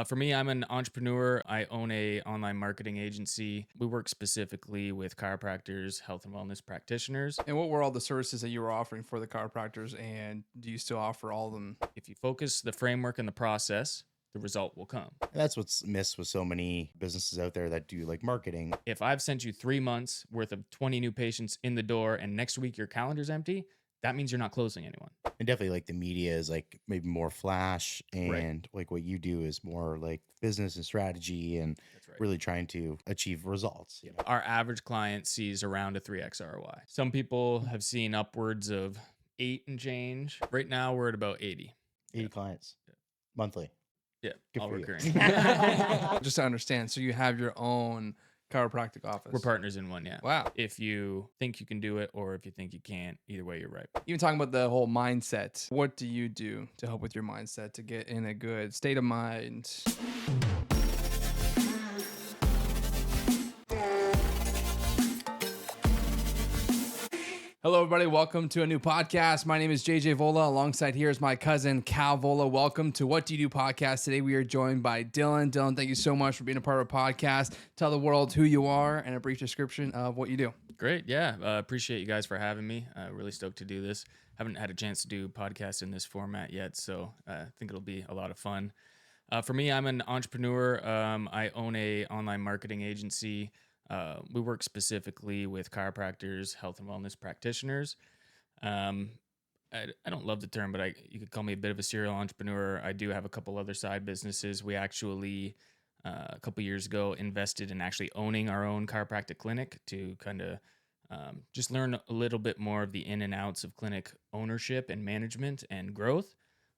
For me, I'm an entrepreneur. I own a online marketing agency. We work specifically with chiropractors, health and wellness practitioners. And what were all the services that you were offering for the chiropractors, and do you still offer all of them? If you focus the framework and the process, the result will come. And that's what's missed with so many businesses out there that do like marketing. If I've sent you 3 months worth of 20 new patients in the door and next week your calendar's empty, that means you're not closing anyone. And definitely like the media is like maybe more flash, and Right. like what you do is more like business and strategy and That's right. really trying to achieve results. Our average client sees around a 3x ROI. Some people have seen upwards of 8 and change. Right now we're at about 80. 80 clients monthly. Yeah, Good all for you. recurring. Just to understand, so you have your own chiropractic office. We're partners in one, yeah. Wow. If you think you can do it or if you think you can't, either way, you're right. Even talking about the whole mindset, what do you do to help with your mindset to get in a good state of mind? Hello, everybody. Welcome to a new podcast. My name is JJ Vola. Alongside here is my cousin, Cal Vola. Welcome to What Do You Do podcast. Today, we are joined by Dylan. Dylan, thank you so much for being a part of our podcast. Tell the world who you are and a brief description of what you do. Great. Yeah. Appreciate you guys for having me. Really stoked to do this. Haven't had a chance to do podcasts in this format yet, so I think it'll be a lot of fun. For me, I'm an entrepreneur. I own a online marketing agency. We work specifically with chiropractors, health and wellness practitioners. I don't love the term, but you could call me a bit of a serial entrepreneur. I do have a couple other side businesses. We actually, a couple years ago, invested in actually owning our own chiropractic clinic to kind of just learn a little bit more of the in and outs of clinic ownership and management and growth.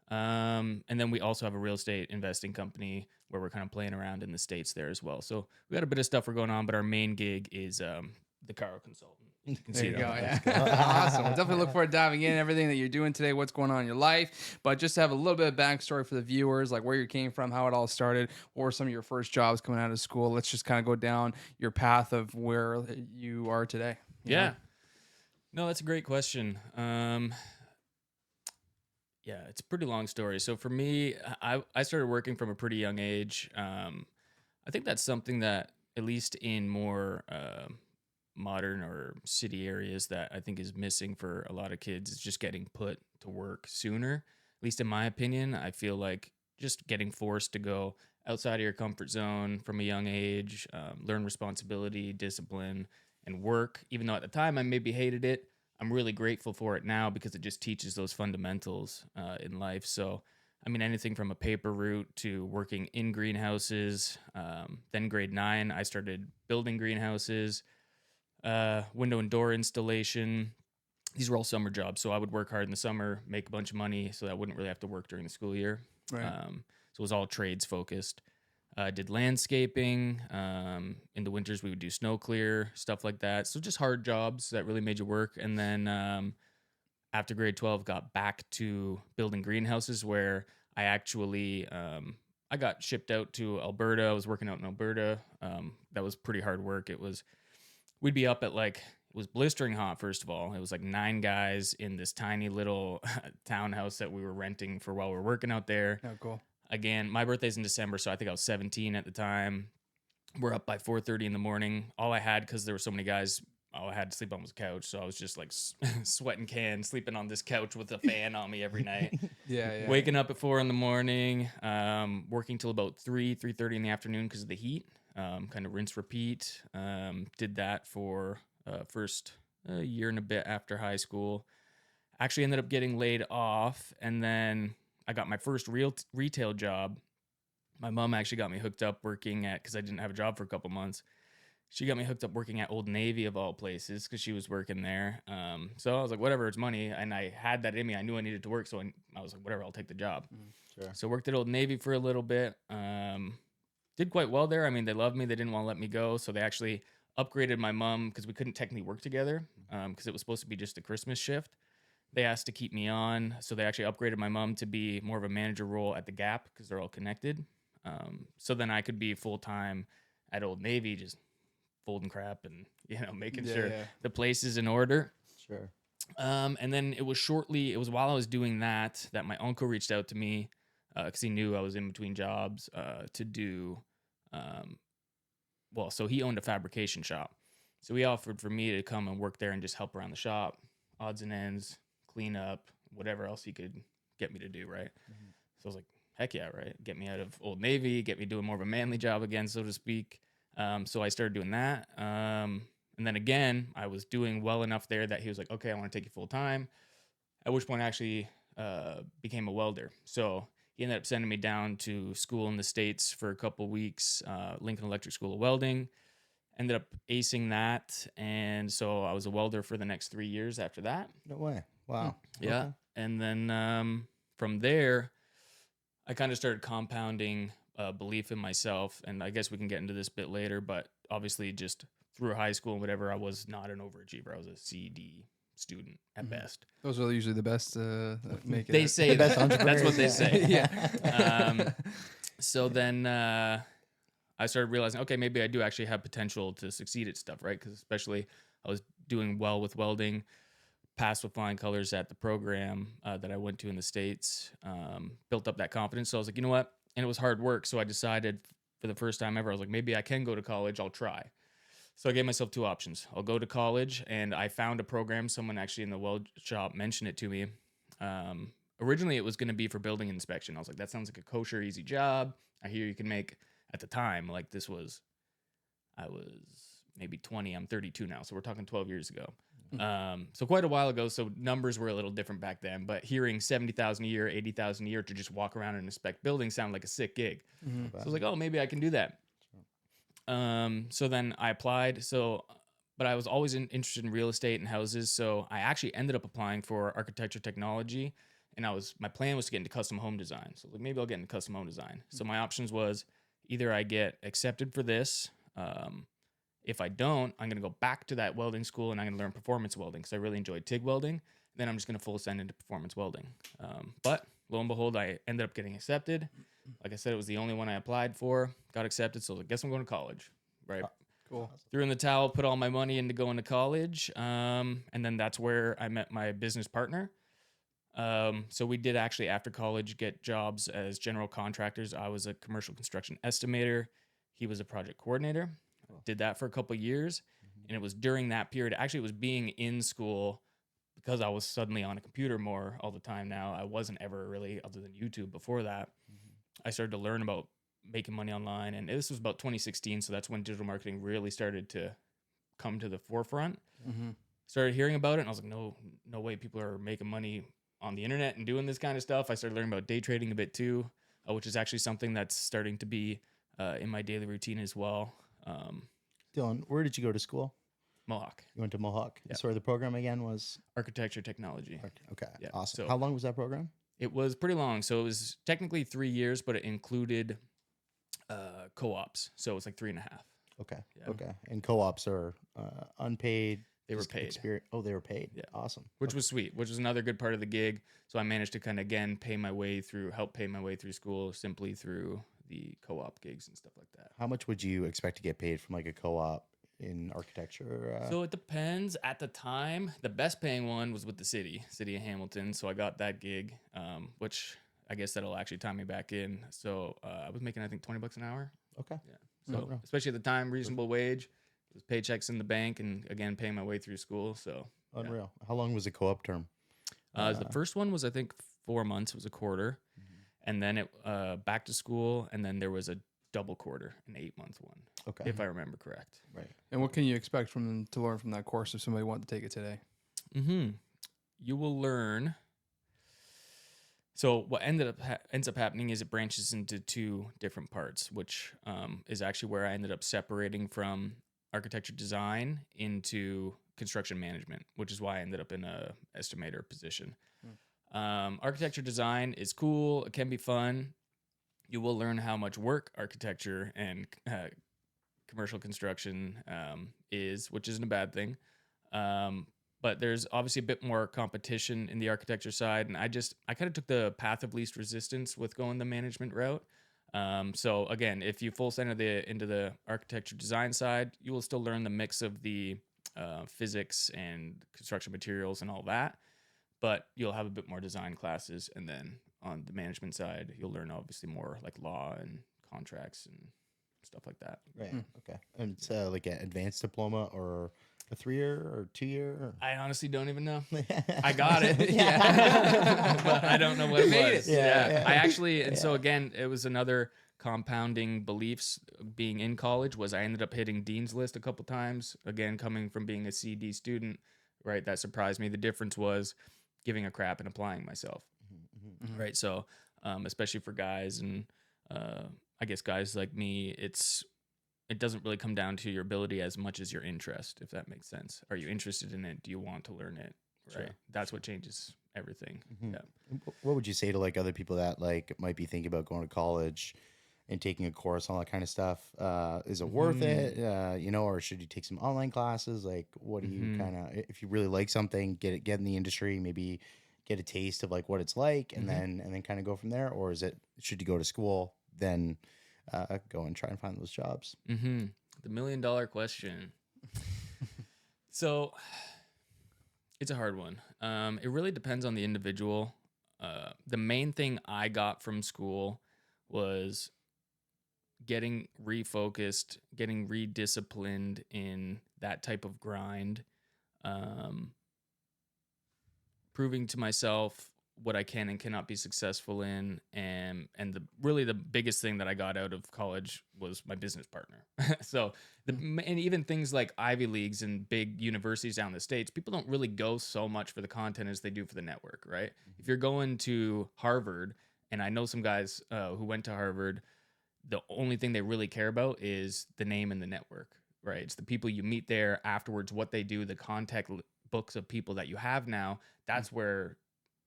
And then we also have a real estate investing company where we're kind of playing around in the States there as well. So we got a bit of stuff we're going on, but our main gig is the Chiro Consultant. You can There see you it go. on the Yeah. Awesome. We'll definitely look forward to diving in everything that you're doing today, what's going on in your life. But just to have a little bit of backstory for the viewers, like where you came from, how it all started, or some of your first jobs coming out of school. Let's just kind of go down your path of where you are today. You Yeah. know? No, that's a great question. Yeah, it's a pretty long story. So for me, I started working from a pretty young age. I think that's something that, at least in more modern or city areas, that I think is missing for a lot of kids, is just getting put to work sooner. At least in my opinion, I feel like just getting forced to go outside of your comfort zone from a young age, learn responsibility, discipline, and work. Even though at the time I maybe hated it, I'm really grateful for it now because it just teaches those fundamentals in life. So, I mean, anything from a paper route to working in greenhouses. Then grade 9, I started building greenhouses, window and door installation. These were all summer jobs. So I would work hard in the summer, make a bunch of money so that I wouldn't really have to work during the school year. Right. So it was all trades focused. Did landscaping. In the winters, we would do snow clear, stuff like that. So just hard jobs that really made you work. And then after grade 12, got back to building greenhouses, where I actually I got shipped out to Alberta. I was working out in Alberta. That was pretty hard work. We'd be up at it was blistering hot, first of all. It was like 9 guys in this tiny little townhouse that we were renting for while we were working out there. Oh, cool. Again, my birthday's in December, so I think I was 17 at the time. We're up by 4:30 in the morning. All I had, because there were so many guys, all I had to sleep on was a couch. So I was just like sweating cans, sleeping on this couch with a fan on me every night. Yeah. Waking up at 4 in the morning, working till about 3:30 in the afternoon because of the heat. Kind of rinse, repeat. Did that for first year and a bit after high school. Actually ended up getting laid off, and then I got my first real retail job. My mom actually got me hooked up working because I didn't have a job for a couple months. She got me hooked up working at Old Navy of all places because she was working there. So I was like, whatever, it's money. And I had that in me. I knew I needed to work. So I was like, whatever, I'll take the job. Sure. So worked at Old Navy for a little bit. Did quite well there. I mean, they loved me. They didn't want to let me go. So they actually upgraded my mom because we couldn't technically work together because it was supposed to be just a Christmas shift. They asked to keep me on, so they actually upgraded my mom to be more of a manager role at the Gap because they're all connected. So then I could be full-time at Old Navy, just folding crap and making sure the place is in order. Sure. And then it was while I was doing that my uncle reached out to me. because he knew I was in between jobs to do. So he owned a fabrication shop. So he offered for me to come and work there and just help around the shop, odds and ends, clean up, whatever else he could get me to do, right? So I was like, heck yeah, right? Get me out of Old Navy, get me doing more of a manly job again, so to speak. So I started doing that. And then again, I was doing well enough there that he was like, okay, I want to take you full time. At which point I actually became a welder. So he ended up sending me down to school in the States for a couple weeks, Lincoln Electric School of Welding. Ended up acing that. And so I was a welder for the next 3 years after that. No way. Wow. Yeah. Okay. And then from there, I kind of started compounding belief in myself. And I guess we can get into this a bit later, but obviously just through high school and whatever, I was not an overachiever. I was a CD student at best. Those are usually the best make it. They say The best that. That's what they say. Yeah. So then I started realizing, okay, maybe I do actually have potential to succeed at stuff, right? Because especially I was doing well with welding, passed with flying colors at the program that I went to in the States, built up that confidence. So I was like, you know what? And it was hard work. So I decided for the first time ever, I was like, maybe I can go to college. I'll try. So I gave myself two options. I'll go to college, and I found a program. Someone actually in the weld shop mentioned it to me. Originally, it was going to be for building inspection. I was like, that sounds like a kosher, easy job. I hear you can make, at the time, like I was maybe 20. I'm 32 now. So we're talking 12 years ago. So quite a while ago. So numbers were a little different back then. But hearing 70,000 a year, 80,000 a year to just walk around and inspect buildings sounded like a sick gig. So I was like, oh, maybe I can do that. So then I applied. But I was always interested in real estate and houses. So I actually ended up applying for architecture technology, and my plan was to get into custom home design. So like maybe I'll get into custom home design. So my options was either I get accepted for this. If I don't, I'm going to go back to that welding school and I'm going to learn performance welding because I really enjoyed TIG welding. Then I'm just going to full ascend into performance welding. But lo and behold, I ended up getting accepted. Like I said, it was the only one I applied for, got accepted. So I guess I'm going to college, right? Cool. Threw in the towel, put all my money into going to college. And then that's where I met my business partner. So we did actually after college get jobs as general contractors. I was a commercial construction estimator. He was a project coordinator. Did that for a couple of years. And it was during that period, actually it was being in school because I was suddenly on a computer more all the time now. I wasn't ever really, other than YouTube before that. I started to learn about making money online. And this was about 2016. So that's when digital marketing really started to come to the forefront. Started hearing about it. And I was like, no way people are making money on the internet and doing this kind of stuff. I started learning about day trading a bit too, which is actually something that's starting to be in my daily routine as well. Dylan, where did you go to school? Mohawk. You went to Mohawk. Yeah. Sorry, the program again was Architecture technology. Okay. Yeah, Awesome. so- How long was that program? It was pretty long. So it was technically 3 years, but it included co-ops. So it was like 3.5. Okay. Yeah. Okay. And co-ops are unpaid. They were just paid. Oh, they were paid. Yeah. Awesome. Which was sweet, which was another good part of the gig. So I managed to kind of, again, help pay my way through school simply through the co-op gigs and stuff like that. How much would you expect to get paid from like a co-op in architecture? So it depends. At the time, the best paying one was with the city of Hamilton. So I got that gig, which I guess that'll actually tie me back in. So I was making, I think, $20 an hour. Okay. Yeah. So especially at the time, reasonable wage. It was paychecks in the bank, and again, paying my way through school. So Unreal. How long was the co-op term? the first one was, I think, 4 months. It was a quarter, and then it back to school, and then there was a double quarter, an 8-month one, Okay. if I remember correct. Right. And what can you expect from them to learn from that course if somebody wanted to take it today? You will learn. So what ends up happening is it branches into two different parts, which is actually where I ended up separating from architecture design into construction management, which is why I ended up in a estimator position. Architecture design is cool. It can be fun. You will learn how much work architecture and commercial construction is, which isn't a bad thing. But there's obviously a bit more competition in the architecture side. And I kind of took the path of least resistance with going the management route. So again, if you full center into the architecture design side, you will still learn the mix of the physics and construction materials and all that, but you'll have a bit more design classes. And then on the management side, you'll learn obviously more like law and contracts and stuff like that. Right. Okay. And it's like an advanced diploma or a 3-year or 2-year? I honestly don't even know. Or... I got it, but I don't know what it made was. it. Yeah. I actually, and so again, it was another compounding beliefs being in college was I ended up hitting dean's list a couple times. Again, coming from being a CD student, right? That surprised me. The difference was giving a crap and applying myself, right? So, especially for guys and I guess guys like me, it doesn't really come down to your ability as much as your interest, if that makes sense. Are you interested in it? Do you want to learn it? Right. Sure. That's what changes everything. Mhm. Yeah. What would you say to like other people that like might be thinking about going to college and taking a course, all that kind of stuff? Is it worth it? You know, or should you take some online classes? Like, what do you kind of, if you really like something, get in the industry, maybe get a taste of like what it's like, and then kind of go from there? Or is it, should you go to school, then go and try and find those jobs? The $1 million question. So it's a hard one. It really depends on the individual. The main thing I got from school was getting refocused, getting redisciplined in that type of grind, proving to myself what I can and cannot be successful in, and the biggest thing that I got out of college was my business partner. So and even things like Ivy Leagues and big universities down in the States, people don't really go so much for the content as they do for the network, right? If you're going to Harvard, and I know some guys who went to Harvard, the only thing they really care about is the name and the network, right? It's the people you meet there afterwards, what they do, the contact books of people that you have now. That's where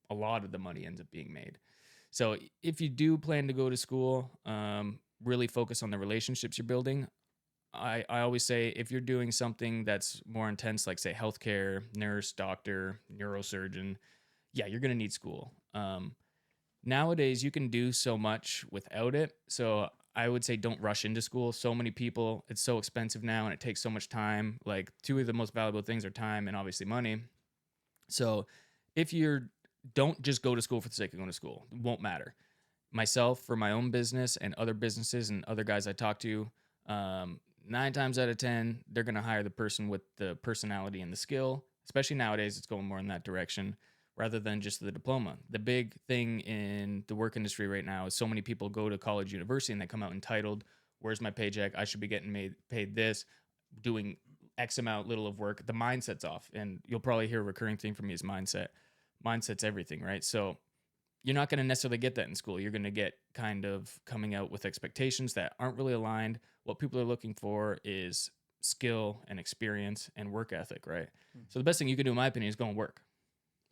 a lot of the money ends up being made. So if you do plan to go to school, really focus on the relationships you're building. I always say if you're doing something that's more intense, like say healthcare, nurse, doctor, neurosurgeon, yeah, you're going to need school. Nowadays, you can do so much without it. So I would say don't rush into school. So many people, it's so expensive now and it takes so much time. Like two of the most valuable things are time and obviously money. So if you're don't just go to school for the sake of going to school. It won't matter. Myself, for my own business and other businesses and other guys I talk to, 9 times out of 10, they're going to hire the person with the personality and the skill. Especially nowadays, it's going more in that direction rather than just the diploma. The big thing in the work industry right now is so many people go to college, university, and they come out entitled, where's my paycheck? I should be getting paid this, doing X amount little of work. The mindset's off. And you'll probably hear a recurring theme from me is mindset. Mindset's everything, right? So you're not going to necessarily get that in school. You're going to get kind of coming out with expectations that aren't really aligned. What people are looking for is skill and experience and work ethic, right? So the best thing you can do, in my opinion, is go and work,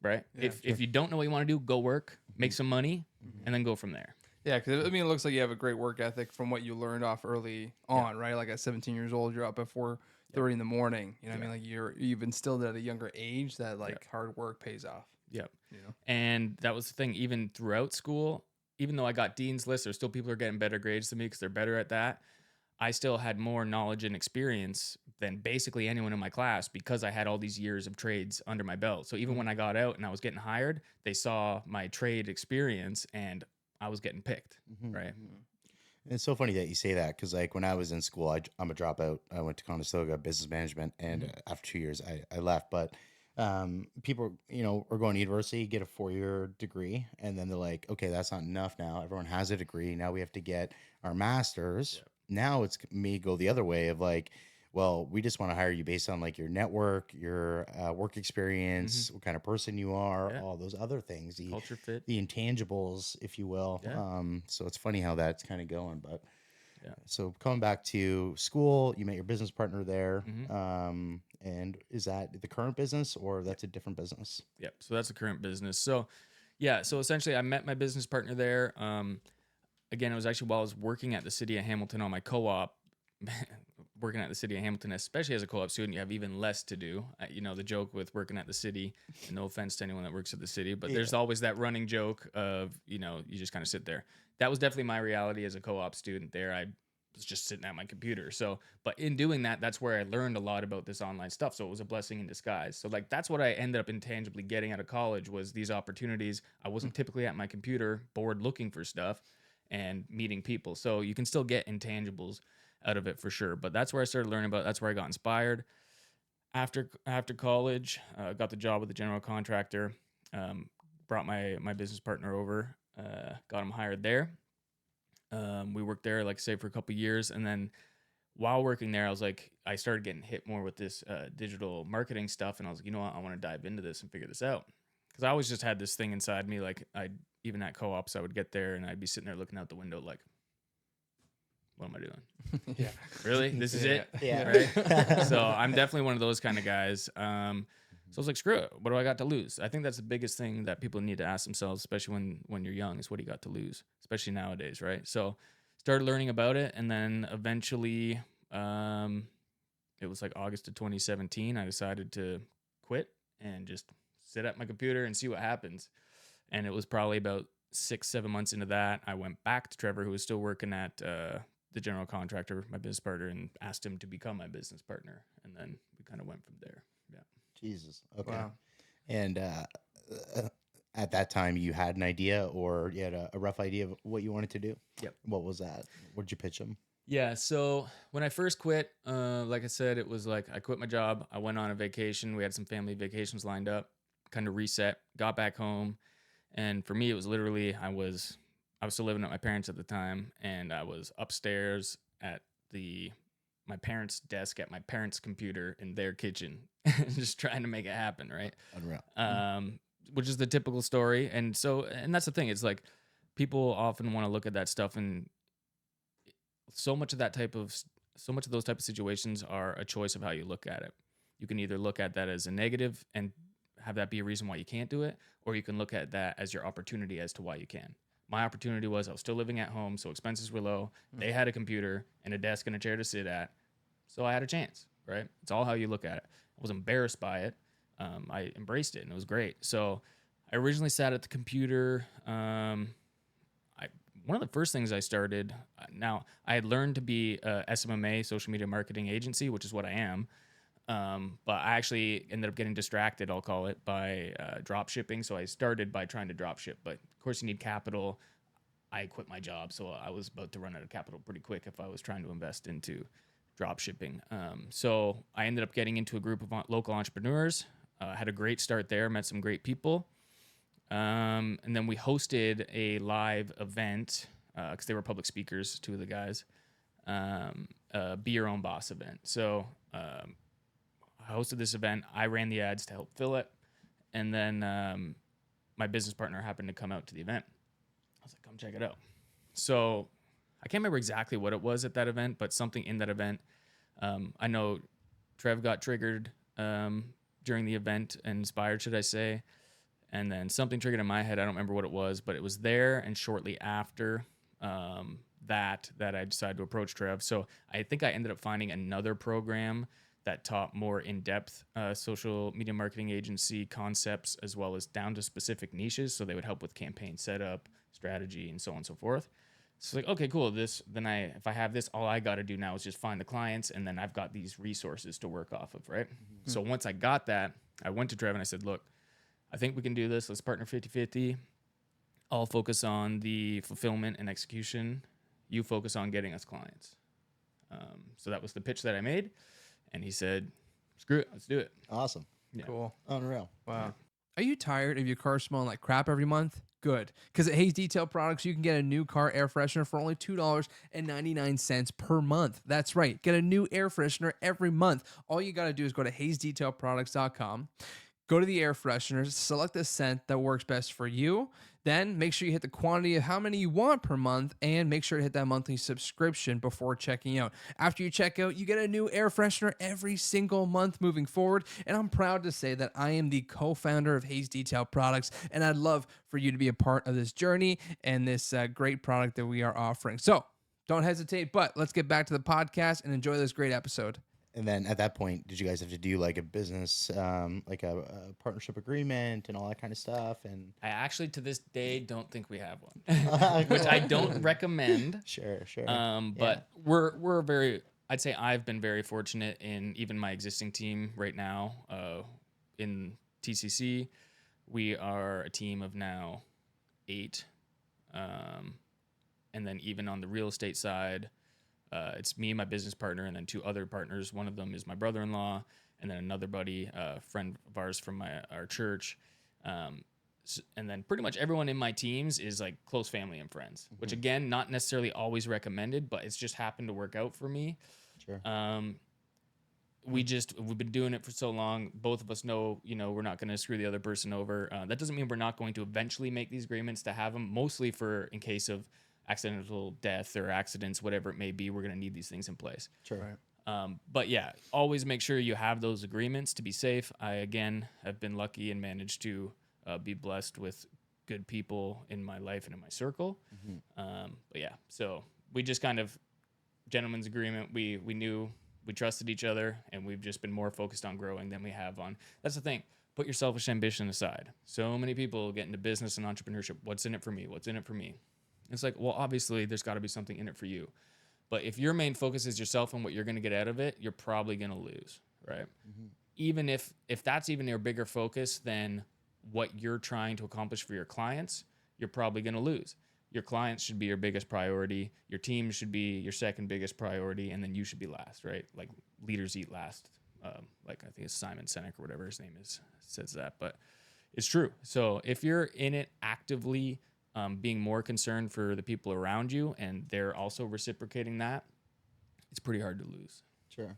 right? Yeah, if you don't know what you want to do, go work, make some money, and then go from there. Yeah, because I mean, it looks like you have a great work ethic from what you learned off early on, right? Like at 17 years old, you're up at 4:30 in the morning. You know what I mean? Like you've instilled at a younger age that like hard work pays off. Yep. You know? And that was the thing, even throughout school, even though I got dean's list, there's still people who are getting better grades than me because they're better at that. I still had more knowledge and experience than basically anyone in my class because I had all these years of trades under my belt. So even when I got out and I was getting hired, they saw my trade experience and I was getting picked, right? It's so funny that you say that because, like, when I was in school, I'm a dropout. I went to Conestoga Business Management, and after 2 years, I left. But people, are going to university, get a 4-year degree, and then they're like, okay, that's not enough now. Everyone has a degree. Now we have to get our master's. Yep. Now it's me go the other way of like, well, we just want to hire you based on like your network, your work experience, what kind of person you are, all those other things, the culture fit, the intangibles, if you will. So it's funny how that's kind of going. But so coming back to school, you met your business partner there. And is that the current business or that's a different business? Yep. So that's the current business. So so essentially I met my business partner there. Again, it was actually while I was working at the city of Hamilton on my co-op. Working at the city of Hamilton, especially as a co-op student, you have even less to do. The joke with working at the city, and no offense to anyone that works at the city, but there's always that running joke of, you just kind of sit there. That was definitely my reality as a co-op student there. I was just sitting at my computer. So, but in doing that, that's where I learned a lot about this online stuff. So it was a blessing in disguise. So like that's what I ended up intangibly getting out of college was these opportunities. I wasn't typically at my computer, bored looking for stuff and meeting people. So you can still get intangibles out of it for sure. But that's where I started learning about. That's where I got inspired. After college, got the job with the general contractor. Brought my business partner over. Got him hired there. We worked there, like I say, for a couple years, and then while working there, I started getting hit more with this digital marketing stuff, and I was like, you know what, I want to dive into this and figure this out, because I always just had this thing inside me, like even at co-ops, I would get there and I'd be sitting there looking out the window, like, what am I doing? Yeah. Really, this is it? Yeah. Right. So I'm definitely one of those kind of guys. So I was like, screw it. What do I got to lose? I think that's the biggest thing that people need to ask themselves, especially when you're young, is what do you got to lose, especially nowadays, right? So started learning about it. And then eventually it was like August of 2017. I decided to quit and just sit at my computer and see what happens. And it was probably about 6-7 months into that, I went back to Trevor, who was still working at the general contractor, my business partner, and asked him to become my business partner. And then we kind of went from there. Yeah. Jesus. Okay. Wow. And at that time, you had an idea, or you had a rough idea of what you wanted to do? Yep. What was that? What did you pitch them? Yeah. So when I first quit, like I said, it was like I quit my job. I went on a vacation. We had some family vacations lined up, kind of reset, got back home. And for me, it was literally, I was still living at my parents' at the time, and I was upstairs at my parents' desk at my parents' computer in their kitchen, just trying to make it happen, right? Unreal. Which is the typical story. And that's the thing. It's like people often want to look at that stuff, and so much of those type of situations are a choice of how you look at it. You can either look at that as a negative and have that be a reason why you can't do it, or you can look at that as your opportunity as to why you can. My opportunity was I was still living at home, so expenses were low. They had a computer and a desk and a chair to sit at, so I had a chance, right? It's all how you look at it. I was embarrassed by it. I embraced it, and it was great. So I originally sat at the computer. One of the first things I started, now I had learned to be a SMMA, social media marketing agency, which is what I am. But I actually ended up getting distracted, I'll call it, by drop shipping. So I started by trying to drop ship, but of course you need capital. I quit my job, so I was about to run out of capital pretty quick if I was trying to invest into drop shipping. So I ended up getting into a group of local entrepreneurs, had a great start there, met some great people. And then we hosted a live event, because they were public speakers, two of the guys, Be Your Own Boss event. So, I hosted this event. I ran the ads to help fill it. And then my business partner happened to come out to the event. I was like, come check it out. So I can't remember exactly what it was at that event, but something in that event. I know Trev got triggered during the event, and inspired, should I say. And then something triggered in my head. I don't remember what it was, but it was there. And shortly after that I decided to approach Trev. So I think I ended up finding another program that taught more in-depth social media marketing agency concepts, as well as down to specific niches. So they would help with campaign setup, strategy, and so on and so forth. So like, okay, cool. If I have this, all I got to do now is just find the clients, and then I've got these resources to work off of, right? Mm-hmm. So once I got that, I went to Trev and I said, look, I think we can do this. Let's partner 50-50. I'll focus on the fulfillment and execution. You focus on getting us clients. So that was the pitch that I made. And he said, screw it, let's do it. Awesome. Yeah. Cool. Unreal. Wow. Are you tired of your car smelling like crap every month? Good. Because at Hayes Detail Products, you can get a new car air freshener for only $2.99 per month. That's right. Get a new air freshener every month. All you got to do is go to hayesdetailproducts.com. Go to the air fresheners, select the scent that works best for you. Then make sure you hit the quantity of how many you want per month, and make sure to hit that monthly subscription before checking out. After you check out, you get a new air freshener every single month moving forward. And I'm proud to say that I am the co-founder of Hayes Detail Products, and I'd love for you to be a part of this journey and this great product that we are offering. So don't hesitate, but let's get back to the podcast and enjoy this great episode. And then at that point, did you guys have to do like a business, like a partnership agreement and all that kind of stuff? And I actually, to this day, don't think we have one, which I don't recommend. sure. But we're very, I'd say I've been very fortunate in even my existing team right now, in TCC. We are a team of now 8. And then even on the real estate side, it's me, my business partner, and then 2 other partners. One of them is my brother-in-law, and then another buddy, friend of ours from our church. And then pretty much everyone in my teams is like close family and friends, which again, not necessarily always recommended, but it's just happened to work out for me. Sure. We've been doing it for so long. Both of us know, we're not going to screw the other person over. That doesn't mean we're not going to eventually make these agreements to have them, mostly for in case of accidental death or accidents, whatever it may be. We're going to need these things in place. Sure. Right. But yeah, always make sure you have those agreements to be safe. I, again, have been lucky and managed to be blessed with good people in my life and in my circle. But yeah, so we just kind of, gentleman's agreement. We knew, we trusted each other, and we've just been more focused on growing than we have on. That's the thing. Put your selfish ambition aside. So many people get into business and entrepreneurship. What's in it for me? What's in it for me? It's like, well, obviously there's got to be something in it for you. But if your main focus is yourself and what you're going to get out of it, you're probably going to lose, right? Even if that's even your bigger focus than what you're trying to accomplish for your clients, you're probably going to lose. Your clients should be your biggest priority. Your team should be your second biggest priority, and then you should be last, right? Like leaders eat last. Like I think it's Simon Sinek or whatever his name is says that, but it's true. So if you're in it actively, being more concerned for the people around you, and they're also reciprocating that, it's pretty hard to lose. Sure.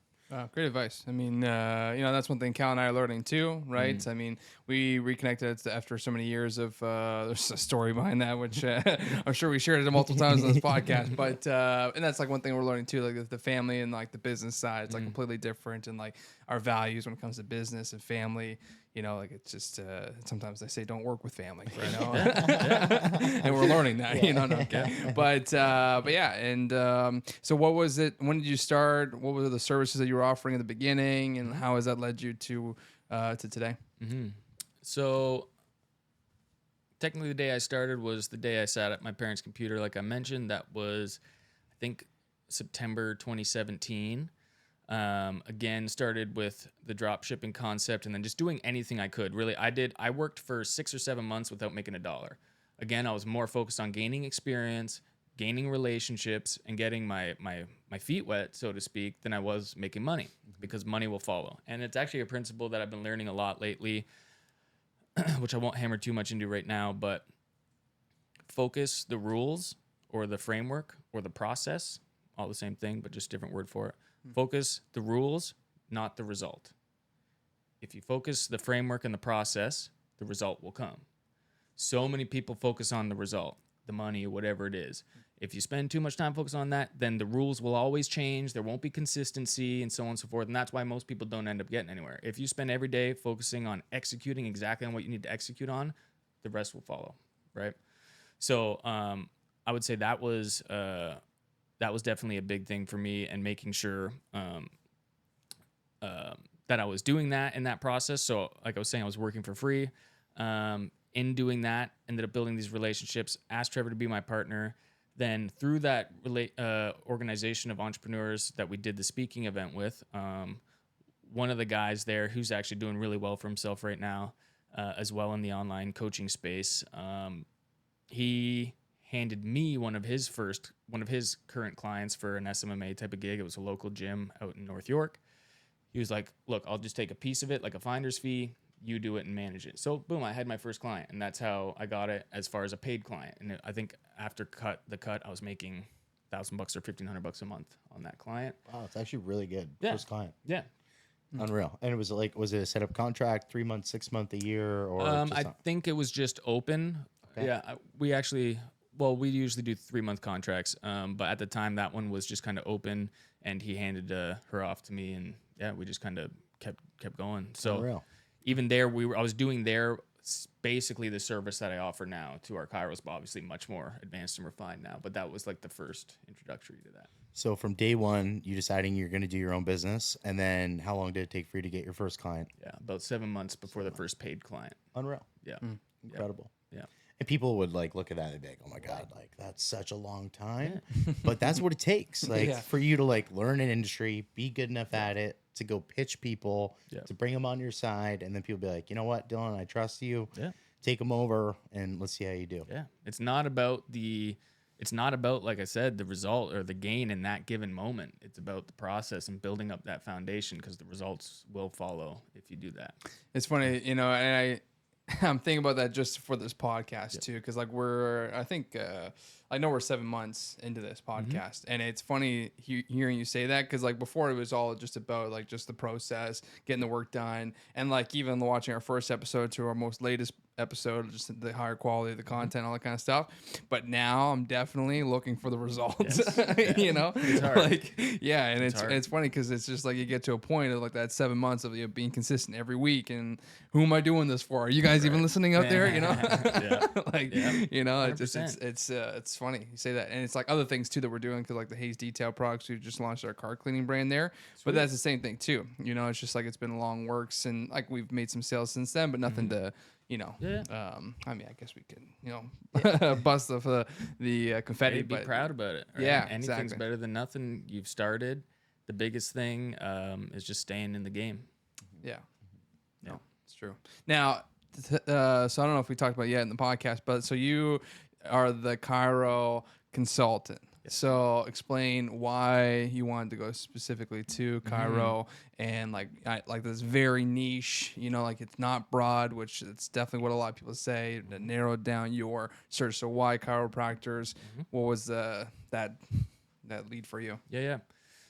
Great advice. I mean, that's one thing Cal and I are learning too, right? I mean, we reconnected after so many years of, there's a story behind that, which I'm sure we shared it multiple times on this podcast, but, and that's like one thing we're learning too, like the family and like the business side, it's like completely different, and like our values when it comes to business and family, like it's just, sometimes they say don't work with family, and we're learning that, but yeah. And, so what was it, when did you start? What were the services that you were offering at the beginning, and how has that led you to today? So technically the day I started was the day I sat at my parents' computer. Like I mentioned, that was, I think, September 2017. Again, started with the drop shipping concept and then just doing anything I could. Really, I worked for 6 or 7 months without making $1. Again, I was more focused on gaining experience, gaining relationships, and getting my feet wet, so to speak, than I was making money, because money will follow. And it's actually a principle that I've been learning a lot lately, which I won't hammer too much into right now, but focus the rules or the framework or the process, all the same thing, but just different word for it. Focus the rules, not the result. If you focus the framework and the process, the result will come. So many people focus on the result, the money, whatever it is. If you spend too much time focused on that, then the rules will always change. There won't be consistency and so on and so forth. And that's why most people don't end up getting anywhere. If you spend every day focusing on executing exactly on what you need to execute on, the rest will follow, right? So I would say that was definitely a big thing for me, and making sure that I was doing that in that process. So like I was saying, I was working for free. In doing that, ended up building these relationships, asked Trevor to be my partner. Then through that organization of entrepreneurs that we did the speaking event with, one of the guys there who's actually doing really well for himself right now, as well in the online coaching space, he handed me one of his current clients for an SMMA type of gig. It was a local gym out in North York. He was like, look, I'll just take a piece of it, like a finder's fee. You do it and manage it. So boom, I had my first client, and that's how I got it as far as a paid client. And I think after the cut, I was making $1,000 or $1,500 a month on that client. Wow, it's actually really good. Yeah. First client. Yeah. Unreal. And it was like, was it a setup contract, 3 months, 6 month, a year, or? I think it was just open. Okay. Yeah. We usually do 3 month contracts. But at the time, that one was just kind of open, and he handed her off to me, and yeah, we just kind of kept going. So Unreal. Even there, I was doing basically the service that I offer now to our chiros, but obviously much more advanced and refined now. But that was like the first introductory to that. So from day one, you deciding you're going to do your own business, and then how long did it take for you to get your first client? Yeah, about 7 months before the first paid client. Unreal. Yeah, Incredible. yeah, And people would like look at that and be like, "Oh my god, like that's such a long time." yeah. But that's what it takes, like Yeah. for you to like learn an industry, be good enough at it, to go pitch people, Yeah. to bring them on your side, and then people be like, "You know what, Dylan, I trust you. Yeah. Take them over, and let's see how you do." Yeah, it's not about like I said, the result or the gain in that given moment. It's about the process and building up that foundation, because the results will follow if you do that. It's funny, and I'm thinking about that just for this podcast too, because like I know we're 7 months into this podcast, and it's funny hearing you say that, because like before it was all just about like just the process, getting the work done, and like even watching our first episode to our most latest episode, just the higher quality of the content, all that kind of stuff. But now I'm definitely looking for the results. Yes. Yeah. It's hard. Like and It's hard. it's funny because it's just like you get to a point of like that 7 months of being consistent every week, and who am I doing this for? Are you guys even listening out there? Yeah. Like Yeah. it's funny you say that, and it's like other things too that we're doing, because like the Hayes Detail products, we just launched our car cleaning brand there. But that's the same thing too. It's just like it's been long works, and like we've made some sales since then, but nothing to I mean, I guess we can, bust the confetti, Hey, be but proud about it. Right? Yeah, Anything's exactly. better than nothing. You've started. The biggest thing is just staying in the game. yeah, no, it's true. Now, so I don't know if we talked about it yet in the podcast, but so you are the Chiro Consultant. So explain why you wanted to go specifically to Chiro, and like this very niche, like it's not broad, which it's definitely what a lot of people say, that narrowed down your search. So why chiropractors? What was that lead for you? Yeah.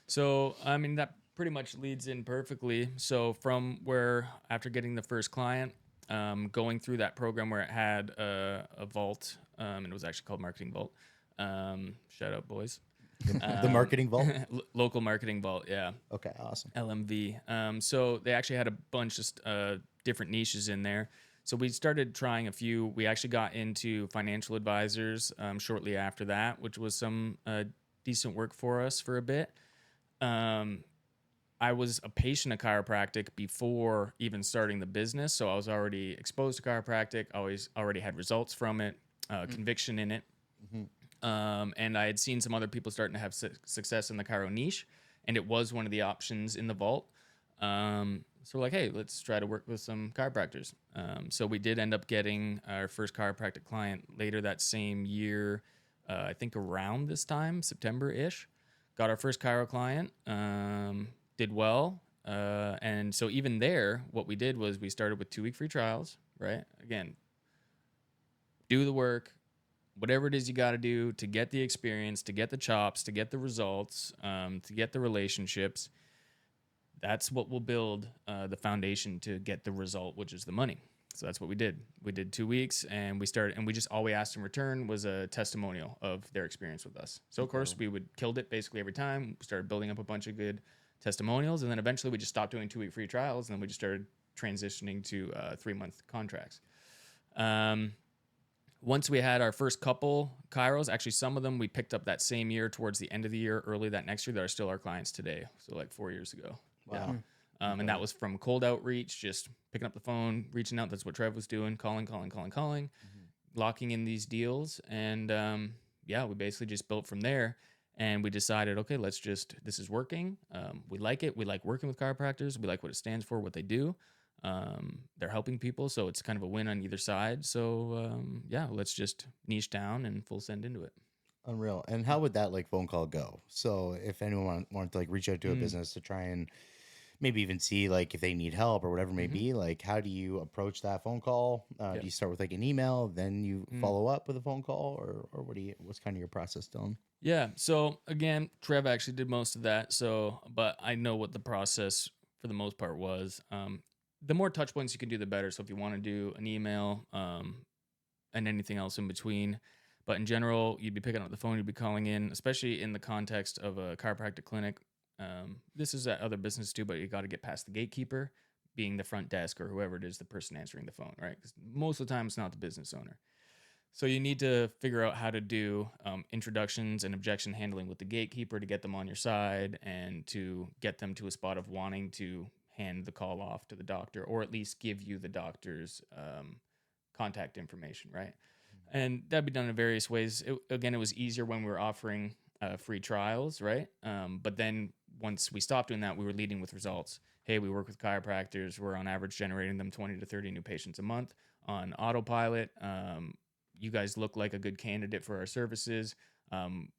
So, I mean, that pretty much leads in perfectly. So from where, after getting the first client, going through that program where it had a vault, and it was actually called Marketing Vault. Shout out, boys. The marketing vault. Local Marketing Vault, yeah. Okay, awesome. LMV. So they actually had a bunch of different niches in there. So we started trying a few. We actually got into financial advisors shortly after that, which was some decent work for us for a bit. I was a patient of chiropractic before even starting the business, so I was already exposed to chiropractic. Already had results from it, conviction in it. And I had seen some other people starting to have success in the chiro niche, and it was one of the options in the vault. So we're like, hey, let's try to work with some chiropractors. So we did end up getting our first chiropractic client later that same year, I think around this time, September-ish. Got our first chiro client, did well. And so even there, what we did was we started with 2-week free trials, right? Again, do the work, whatever it is you got to do to get the experience, to get the chops, to get the results, to get the relationships. That's what will build the foundation to get the result, which is the money. So that's what we did. We did 2 weeks, and we started, and all we asked in return was a testimonial of their experience with us. So of course we killed it basically every time. We started building up a bunch of good testimonials, and then eventually we just stopped doing 2-week free trials, and then we just started transitioning to 3-month contracts. Once we had our first couple chiros, actually some of them we picked up that same year, towards the end of the year, early that next year, that are still our clients today. So like 4 years ago. Wow. Yeah. And that was from cold outreach, just picking up the phone, reaching out. That's what Trev was doing, calling, locking in these deals. And we basically just built from there. And we decided, okay, this is working. We like it. We like working with chiropractors. We like what it stands for, what they do. They're helping people, so it's kind of a win on either side. So let's just niche down and full send into it. Unreal. And how would that like phone call go? So if anyone wanted to like reach out to a business to try and maybe even see like if they need help or whatever it may be, like how do you approach that phone call? Do you start with like an email, then you follow up with a phone call, or what's kind of your process, Dylan? Yeah. So again, Trev actually did most of that. So, but I know what the process for the most part was. The more touch points you can do, the better. So if you want to do an email, and anything else in between, but in general, you'd be picking up the phone, you'd be calling in, especially in the context of a chiropractic clinic. This is at other business too, but you got to get past the gatekeeper, being the front desk or whoever it is, the person answering the phone, right? Because most of the time it's not the business owner. So you need to figure out how to do introductions and objection handling with the gatekeeper to get them on your side and to get them to a spot of wanting to hand the call off to the doctor, or at least give you the doctor's contact information, right? And that'd be done in various ways. Again, it was easier when we were offering free trials, right? But then once we stopped doing that, we were leading with results. Hey, we work with chiropractors. We're on average generating them 20 to 30 new patients a month on autopilot. You guys look like a good candidate for our services.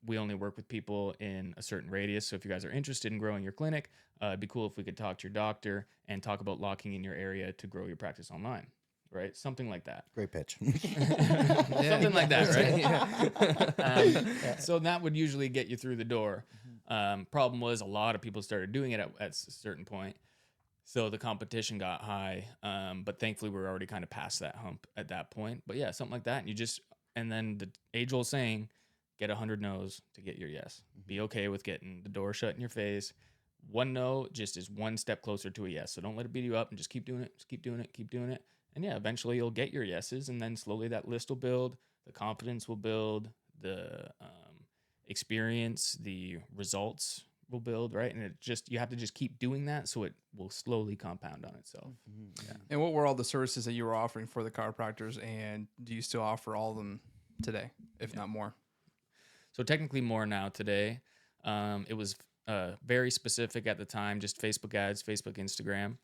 We only work with people in a certain radius. So if you guys are interested in growing your clinic, it'd be cool if we could talk to your doctor and talk about locking in your area to grow your practice online, right? Something like that. Great pitch. Something like that, right? Yeah. So that would usually get you through the door. Problem was a lot of people started doing it at a certain point. So the competition got high, but thankfully we were already kind of past that hump at that point. But yeah, something like that. And then the age-old saying, get 100 no's to get your yes. Be okay with getting the door shut in your face. One no just is one step closer to a yes. So don't let it beat you up and just keep doing it, just keep doing it, keep doing it. And yeah, eventually you'll get your yeses, and then slowly that list will build, the confidence will build, the experience, the results will build, right? And you have to just keep doing that so it will slowly compound on itself. Yeah. And what were all the services that you were offering for the chiropractors, and do you still offer all of them today, if not more? So technically more now today. It was very specific at the time, just Facebook ads, Facebook, Instagram.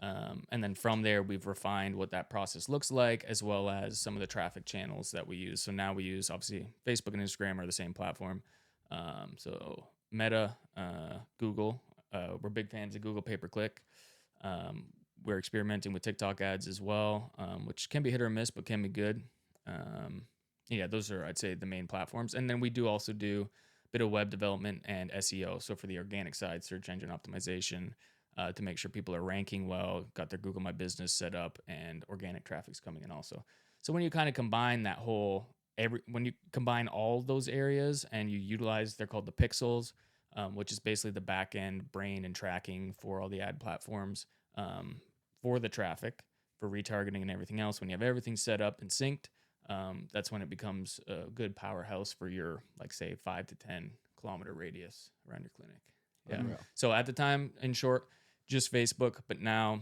And then from there, we've refined what that process looks like, as well as some of the traffic channels that we use. So now we use, obviously, Facebook and Instagram are the same platform. So Meta, Google, we're big fans of Google pay-per-click. We're experimenting with TikTok ads as well, which can be hit or miss, but can be good. Yeah, those are, I'd say, the main platforms. And then we do also do a bit of web development and SEO. So for the organic side, search engine optimization, to make sure people are ranking well, got their Google My Business set up, and organic traffic's coming in also. So when you kind of combine that whole, when you combine all those areas and you utilize, they're called the pixels, which is basically the back end brain and tracking for all the ad platforms, for the traffic, for retargeting and everything else. When you have everything set up and synced, that's when it becomes a good powerhouse for your, like, say, 5 to 10 kilometer radius around your clinic. Yeah. Unreal. So at the time, in short, just Facebook, but now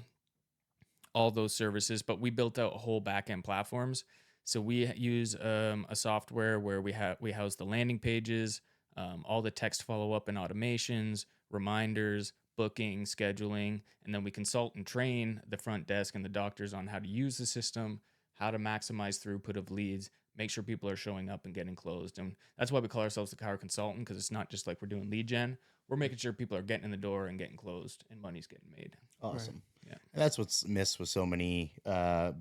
all those services. But we built out whole back-end platforms. So we use a software where we house the landing pages, all the text follow-up and automations, reminders, booking, scheduling, and then we consult and train the front desk and the doctors on how to use the system, how to maximize throughput of leads, make sure people are showing up and getting closed. And that's why we call ourselves the Chiro Consultant, because it's not just like we're doing lead gen. We're making sure people are getting in the door and getting closed and money's getting made. Awesome. Right. Yeah. And that's what's missed with so many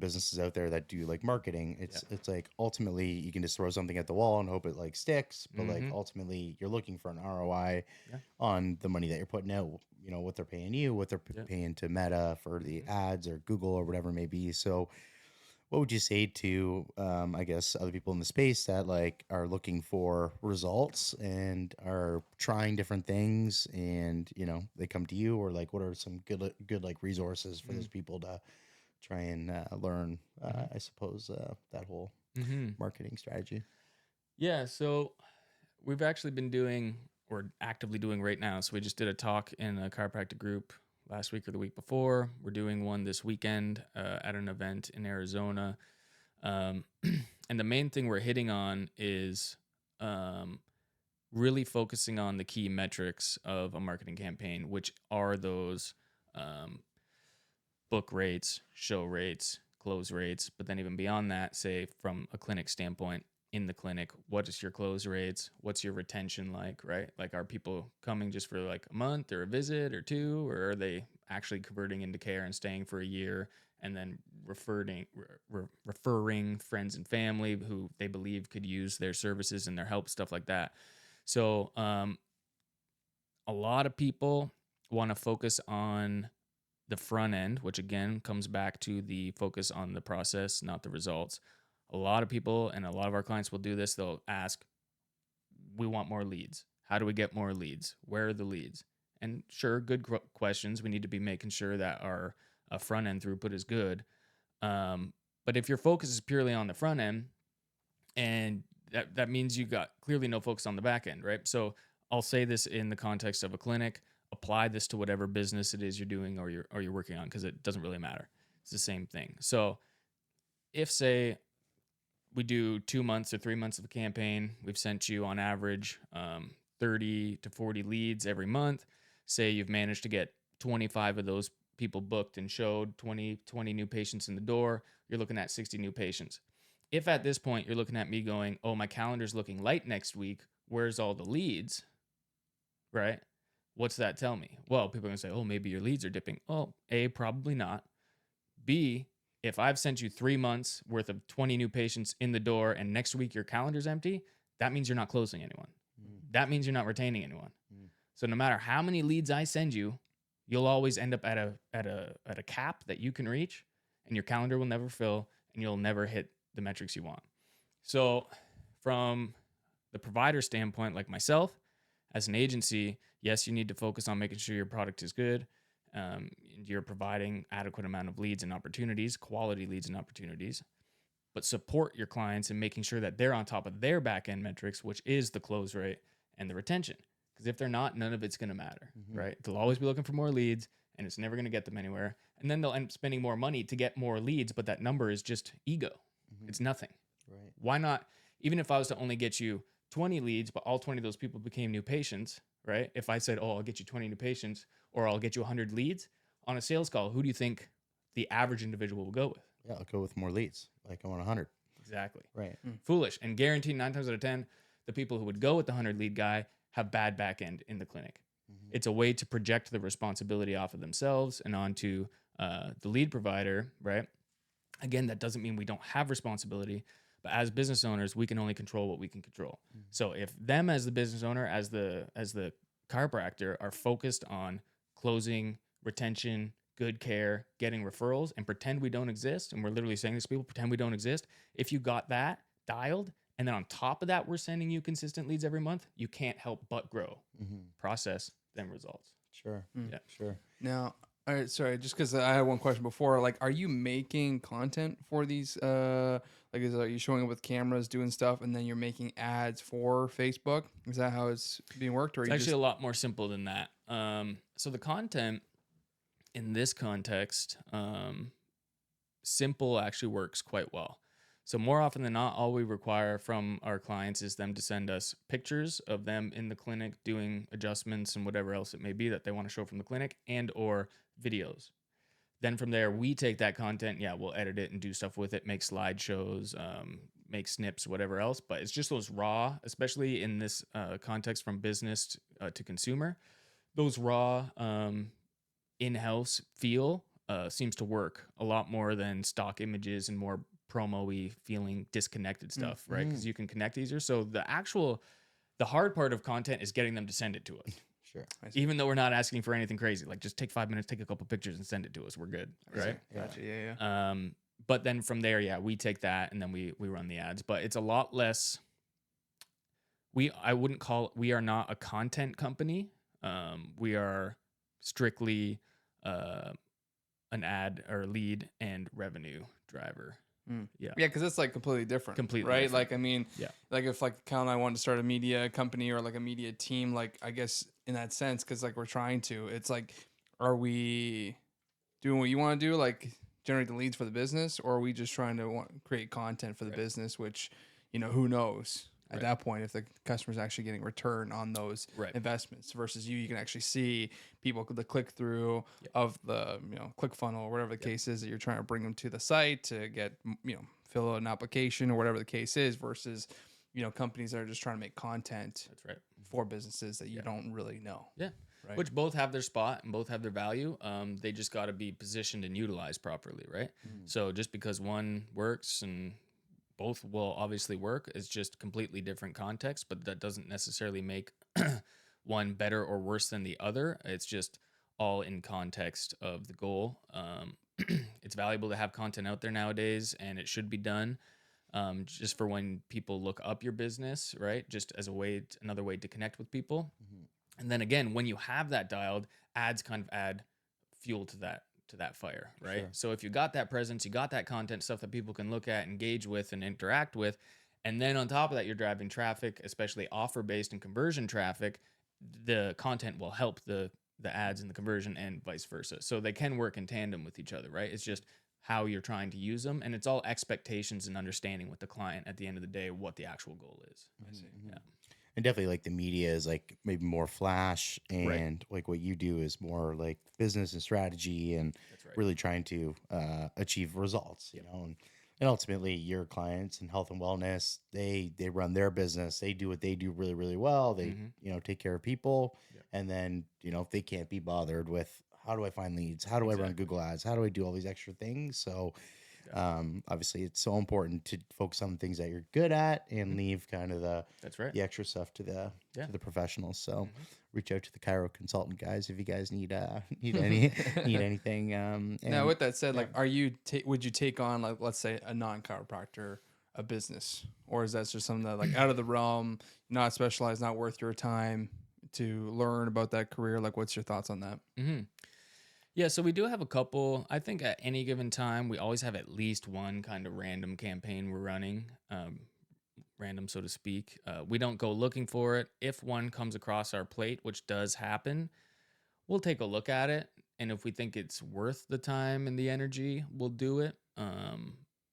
businesses out there that do like marketing. It's like ultimately you can just throw something at the wall and hope it like sticks, but like ultimately you're looking for an ROI on the money that you're putting out, you know, what they're paying you, what they're paying to Meta for the ads or Google or whatever it may be. So what would you say to, I guess, other people in the space that like are looking for results and are trying different things, and you know they come to you, or like what are some good like resources for those people to try and learn? I suppose that whole marketing strategy. Yeah. So we've actually been doing, or actively doing right now. So we just did a talk in a chiropractic group last week or the week before. We're doing one this weekend at an event in Arizona. And the main thing we're hitting on is really focusing on the key metrics of a marketing campaign, which are those book rates, show rates, close rates. But then even beyond that, say from a clinic standpoint, in the clinic, what is your close rates? What's your retention like, right? Like, are people coming just for like a month or a visit or two, or are they actually converting into care and staying for a year and then referring friends and family who they believe could use their services and their help, stuff like that. So a lot of people want to focus on the front end, which again comes back to the focus on the process, not the results. A lot of people and a lot of our clients will do this. They'll ask, we want more leads. How do we get more leads? Where are the leads? And sure, good questions. We need to be making sure that our front end throughput is good. But if your focus is purely on the front end, And that means you got clearly no focus on the back end, right? So I'll say this in the context of a clinic. Apply this to whatever business it is you're doing or you're working on, because it doesn't really matter. It's the same thing. So if, say, we do 2 months or 3 months of a campaign, we've sent you on average 30 to 40 leads every month. Say you've managed to get 25 of those people booked and showed 20 new patients in the door, you're looking at 60 new patients. If at this point you're looking at me going, oh, my calendar's looking light next week, where's all the leads, right? What's that tell me? Well, people are going to say, oh, maybe your leads are dipping. Oh, A, probably not. B, if I've sent you 3 months worth of 20 new patients in the door and next week your calendar's empty, that means you're not closing anyone. That means you're not retaining anyone. So no matter how many leads I send you, you'll always end up at a cap that you can reach, and your calendar will never fill, and you'll never hit the metrics you want. So from the provider standpoint, like myself, as an agency, yes, you need to focus on making sure your product is good. You're providing adequate amount of leads and opportunities, quality leads and opportunities, but support your clients in making sure that they're on top of their back end metrics, which is the close rate and the retention. Because if they're not, none of it's going to matter, right? They'll always be looking for more leads, and it's never going to get them anywhere. And then they'll end up spending more money to get more leads, but that number is just ego. It's nothing. Right. Why not? Even if I was to only get you 20 leads, but all 20 of those people became new patients, right? If I said, oh, I'll get you 20 new patients, or I'll get you 100 leads on a sales call, who do you think the average individual will go with? Yeah, I'll go with more leads. Like I want 100. Exactly. Right. Foolish. And guaranteed 9 times out of 10, the people who would go with the 100 lead guy have bad back end in the clinic. It's a way to project the responsibility off of themselves and onto the lead provider, right? Again, that doesn't mean we don't have responsibility, but as business owners, we can only control what we can control. So if them as the business owner, as the chiropractor, are focused on closing, retention, good care, getting referrals, and pretend we don't exist, and we're literally saying this to people, pretend we don't exist. If you got that dialed, and then on top of that, we're sending you consistent leads every month, you can't help but grow. Process, then results. Sure. Yeah. Sure. Now, all right, sorry, just because I had one question before, like, are you making content for these? Are you showing up with cameras, doing stuff, and then you're making ads for Facebook? Is that how it's being worked, or It's you actually a lot more simple than that. So the content in this context, simple actually works quite well. So more often than not, all we require from our clients is them to send us pictures of them in the clinic doing adjustments and whatever else it may be that they want to show from the clinic, and or videos. Then from there, we take that content, we'll edit it and do stuff with it, make slideshows, make snips, whatever else. But it's just those raw, especially in this context from business to consumer, those raw in-house feel seems to work a lot more than stock images and more promo-y feeling disconnected stuff, right? Because you can connect easier. So the hard part of content is getting them to send it to us. Sure. Even though we're not asking for anything crazy, like just take 5 minutes, take a couple pictures and send it to us. We're good, right? Gotcha. Yeah. But then from there, we take that and then we run the ads. But it's a lot less. We are not a content company. We are strictly an ad or lead and revenue driver. Yeah, because it's like completely different. Completely right? different. Like, I mean, like if like Cal and I wanted to start a media company or like a media team, like I guess in that sense, because like we're trying to, it's like, are we doing what you want to do, like generate the leads for the business, or are we just trying to create content for the business, which, who knows at that point if the customer's actually getting return on those investments versus you can actually see people, the click through of the click funnel or whatever the case is that you're trying to bring them to the site to get fill out an application or whatever the case is versus companies that are just trying to make content for businesses that you don't really know. Right. Which both have their spot and both have their value. They just got to be positioned and utilized properly, right? So just because one works and both will obviously work, it's just completely different context, but that doesn't necessarily make one better or worse than the other. It's just all in context of the goal. It's valuable to have content out there nowadays, and it should be done just for when people look up your business, right? Just as another way to connect with people. And then again, when you have that dialed, ads kind of add fuel to that fire, right? Sure. So if you got that presence, you got that content, stuff that people can look at, engage with, and interact with, And then on top of that, you're driving traffic, especially offer-based and conversion traffic. The content will help the ads and the conversion and vice versa. So they can work in tandem with each other, right? It's just how you're trying to use them. And it's all expectations and understanding with the client at the end of the day, what the actual goal is. I see. Yeah. And definitely like the media is like maybe more flash, Right. and like what you do is more like business and strategy, and That's right. really trying to achieve results, you know. And ultimately your clients in health and wellness, they run their business, they do what they do really, really well. They, Mhm. you know, take care of people. Yep. And then, you know, if they can't be bothered with how do I find leads? How do I run Exactly. Google ads? How do I do all these extra things? So Yeah. obviously it's so important to focus on the things that you're good at and Mhm. leave kind of That's right. the extra stuff to Yeah. the professionals. So Mhm. reach out to the Chiro Consultant guys if you guys need need anything. Now, And with that said, yeah. like, would you take on, like, let's say, a non-chiropractor, a business, or is that just something that, like, out of the realm, not specialized, not worth your time to learn about that career? Like, what's your thoughts on that? Mm-hmm. Yeah, so we do have a couple. I think at any given time, we always have at least one kind of random campaign we're running, random, so to speak. We don't go looking for it. If one comes across our plate, which does happen, we'll take a look at it. And if we think it's worth the time and the energy, we'll do it.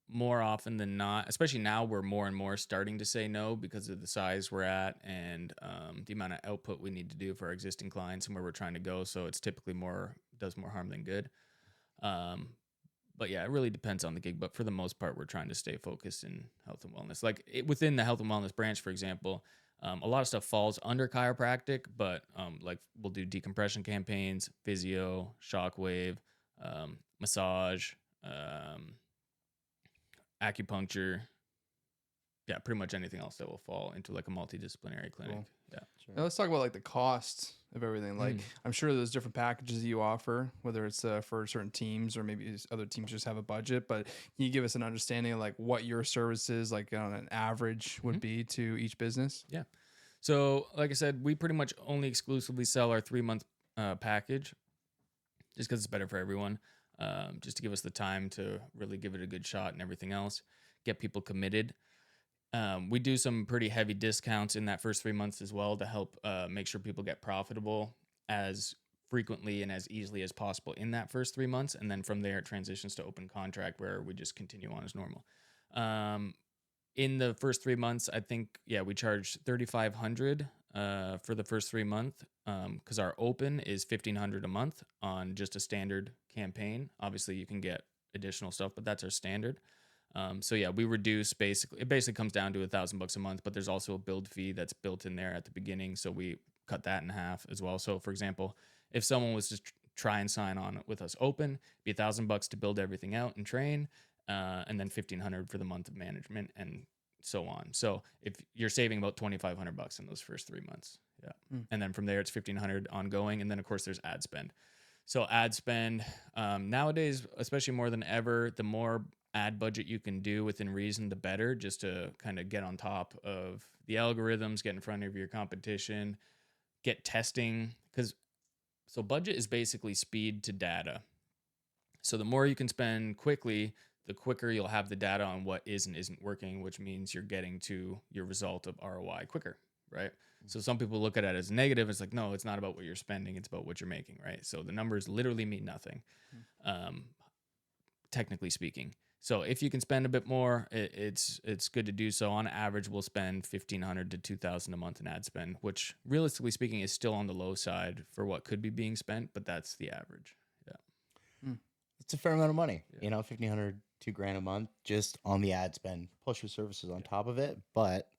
More often than not, especially now, we're more and more starting to say no because of the size we're at and the amount of output we need to do for our existing clients and where we're trying to go. So it's typically does more harm than good. Um, but yeah, it really depends on the gig. But for the most part, we're trying to stay focused in health and wellness. Like within the health and wellness branch, for example, a lot of stuff falls under chiropractic, but like we'll do decompression campaigns, physio, shockwave, massage, acupuncture. Yeah, pretty much anything else that will fall into like a multidisciplinary clinic. Cool. Yeah. Sure. Now let's talk about, like, the cost of everything. Like, Mm. I'm sure there's different packages you offer, whether it's for certain teams or maybe other teams just have a budget. But can you give us an understanding of, like, what your services, like, on an average, would Mhm. be to each business? Yeah. So, like I said, we pretty much only exclusively sell our 3 month package just because it's better for everyone, just to give us the time to really give it a good shot and everything else, get people committed. We do some pretty heavy discounts in that first 3 months as well to help make sure people get profitable as frequently and as easily as possible in that first 3 months. And then from there, it transitions to open contract where we just continue on as normal. Um, in the first 3 months, I think, yeah, we charge 3,500 for the first 3 month because our open is 1,500 a month on just a standard campaign. Obviously, you can get additional stuff, but that's our standard. So yeah, we reduce basically. It basically comes down to $1,000 a month, but there's also a build fee that's built in there at the beginning, so we cut that in half as well. So for example, if someone was to try and sign on with us open, it'd be $1,000 to build everything out and train, and then 1,500 for the month of management and so on. So if you're saving about $2,500 in those first 3 months, yeah, Mm. and then from there it's 1,500 ongoing, and then of course there's ad spend. So ad spend nowadays, especially more than ever, the more ad budget you can do within reason, the better, just to kind of get on top of the algorithms, get in front of your competition, get testing. Because so budget is basically speed to data. So the more you can spend quickly, the quicker you'll have the data on what is and isn't working, which means you're getting to your result of ROI quicker, right? So some people look at it as negative. It's like, no, it's not about what you're spending. It's about what you're making, right? So the numbers literally mean nothing, um, technically speaking. So if you can spend a bit more, it's good to do so. On average, we'll spend 1,500 to 2,000 a month in ad spend, which realistically speaking is still on the low side for what could be being spent, but that's the average. Yeah. It's a fair amount of money, Yeah. you know, 1,500, $2,000 a month just on the ad spend, plus your services on top of it. But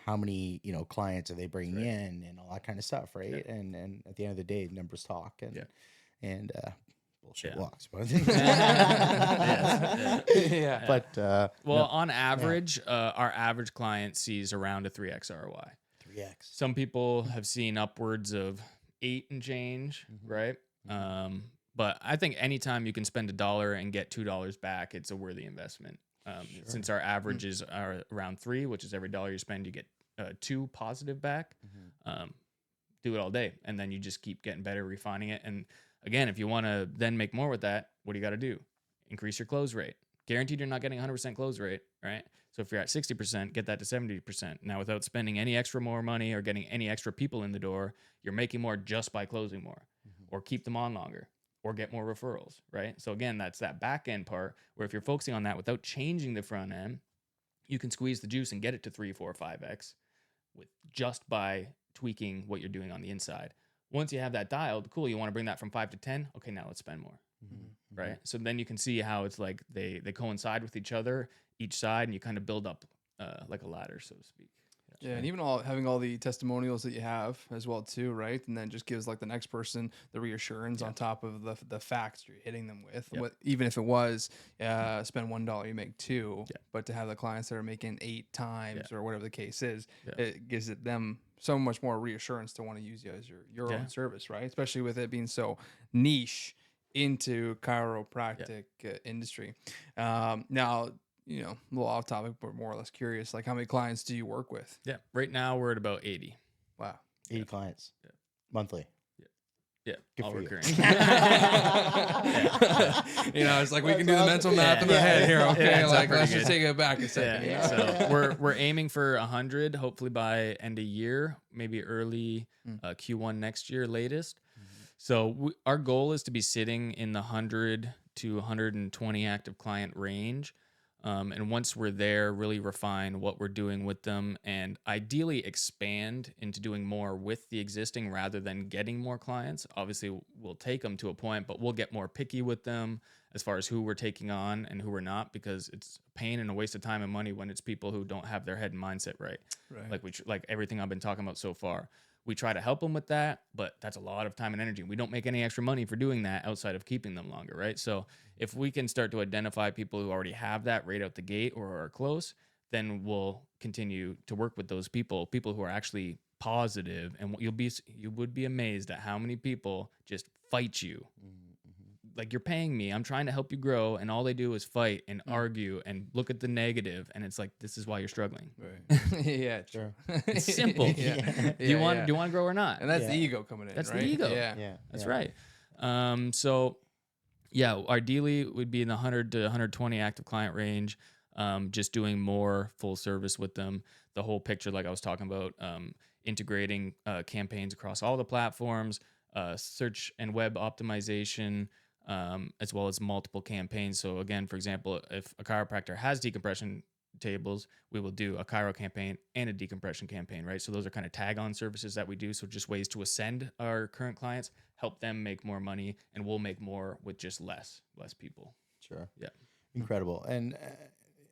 how many, you know, clients are they bringing right. in and all that kind of stuff, right? Yeah. And at the end of the day, numbers talk, and Yeah. and bullshit Yeah. walks. But Yes, Yeah. but Well, no, on average, our average client sees around a 3x ROI. 3x. Some people have seen upwards of 8 and change, right? But I think anytime you can spend $1 and get $2 back, it's a worthy investment. Since our averages are around 3, which is every dollar you spend, you get 2 positive back. Do it all day, and then you just keep getting better, refining it. And again, if you want to then make more with that, what do you got to do? Increase your close rate. guaranteed you're not getting 100% close rate, right? So if you're at 60%, get that to 70%. Now, without spending any extra more money or getting any extra people in the door, you're making more just by closing more, or keep them on longer, or get more referrals, right? So again, that's that back end part where if you're focusing on that without changing the front end, you can squeeze the juice and get it to 3, 4, 5x with just by tweaking what you're doing on the inside. Once you have that dialed, cool, you want to bring that from 5 to 10. Okay, now let's spend more. Right. So then you can see how it's like they coincide with each other, each side, and you kind of build up like a ladder, so to speak. Yeah, and even having all the testimonials that you have as well too, right? And then just gives like the next person the reassurance on top of the facts you're hitting them with. What, even if it was spend $1, you make 2, but to have the clients that are making 8 times or whatever the case is, it gives them so much more reassurance to want to use you as your own service, right? Especially with it being so niche into chiropractic industry. Now, you know, a little off topic, but more or less curious, like how many clients do you work with? Yeah. Right now we're at about 80. Wow. 80 clients monthly. Yeah. Good All for you. recurring. You know, it's like we can do the mental math in our head here. Okay. Like, let's just take it back a second. Yeah. So we're aiming for 100, hopefully by end of year, maybe early Q1 next year latest. So our goal is to be sitting in the 100 to 120 active client range. And once we're there, really refine what we're doing with them and ideally expand into doing more with the existing rather than getting more clients. Obviously, we'll take them to a point, but we'll get more picky with them as far as who we're taking on and who we're not, because it's a pain and a waste of time and money when it's people who don't have their head and mindset right. Like everything I've been talking about so far. We try to help them with that, but that's a lot of time and energy. We don't make any extra money for doing that outside of keeping them longer, right? So if we can start to identify people who already have that right out the gate or are close, then we'll continue to work with those people who are actually positive. And you would be amazed at how many people just fight you. Like, you're paying me, I'm trying to help you grow, and all they do is fight and argue and look at the negative, and it's like, this is why you're struggling. Right. Yeah, sure. It's simple. Do you want to grow or not? And that's the ego coming in. That's right? the ego. Yeah. That's right. So yeah, ideally would be in the 100 to 120 active client range, just doing more full service with them. The whole picture, like I was talking about, integrating campaigns across all the platforms, search and web optimization, as well as multiple campaigns. So again, for example, if a chiropractor has decompression tables, we will do a chiro campaign and a decompression campaign, right? So those are kind of tag-on services that we do. So just ways to ascend our current clients, help them make more money, and we'll make more with just less people. Sure. Yeah. Incredible. And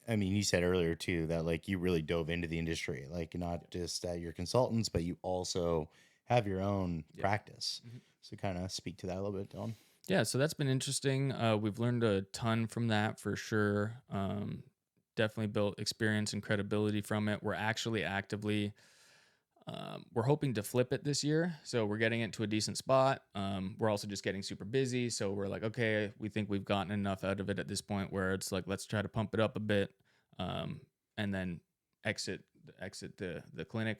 I mean, you said earlier too that like you really dove into the industry, like not just your consultants, but you also have your own practice. So kind of speak to that a little bit, Dylan. Yeah, so that's been interesting. We've learned a ton from that for sure. Definitely built experience and credibility from it. We're actually actively, we're hoping to flip it this year. So we're getting it to a decent spot. We're also just getting super busy. So we're like, okay, we think we've gotten enough out of it at this point where it's like, let's try to pump it up a bit, and then exit the clinic,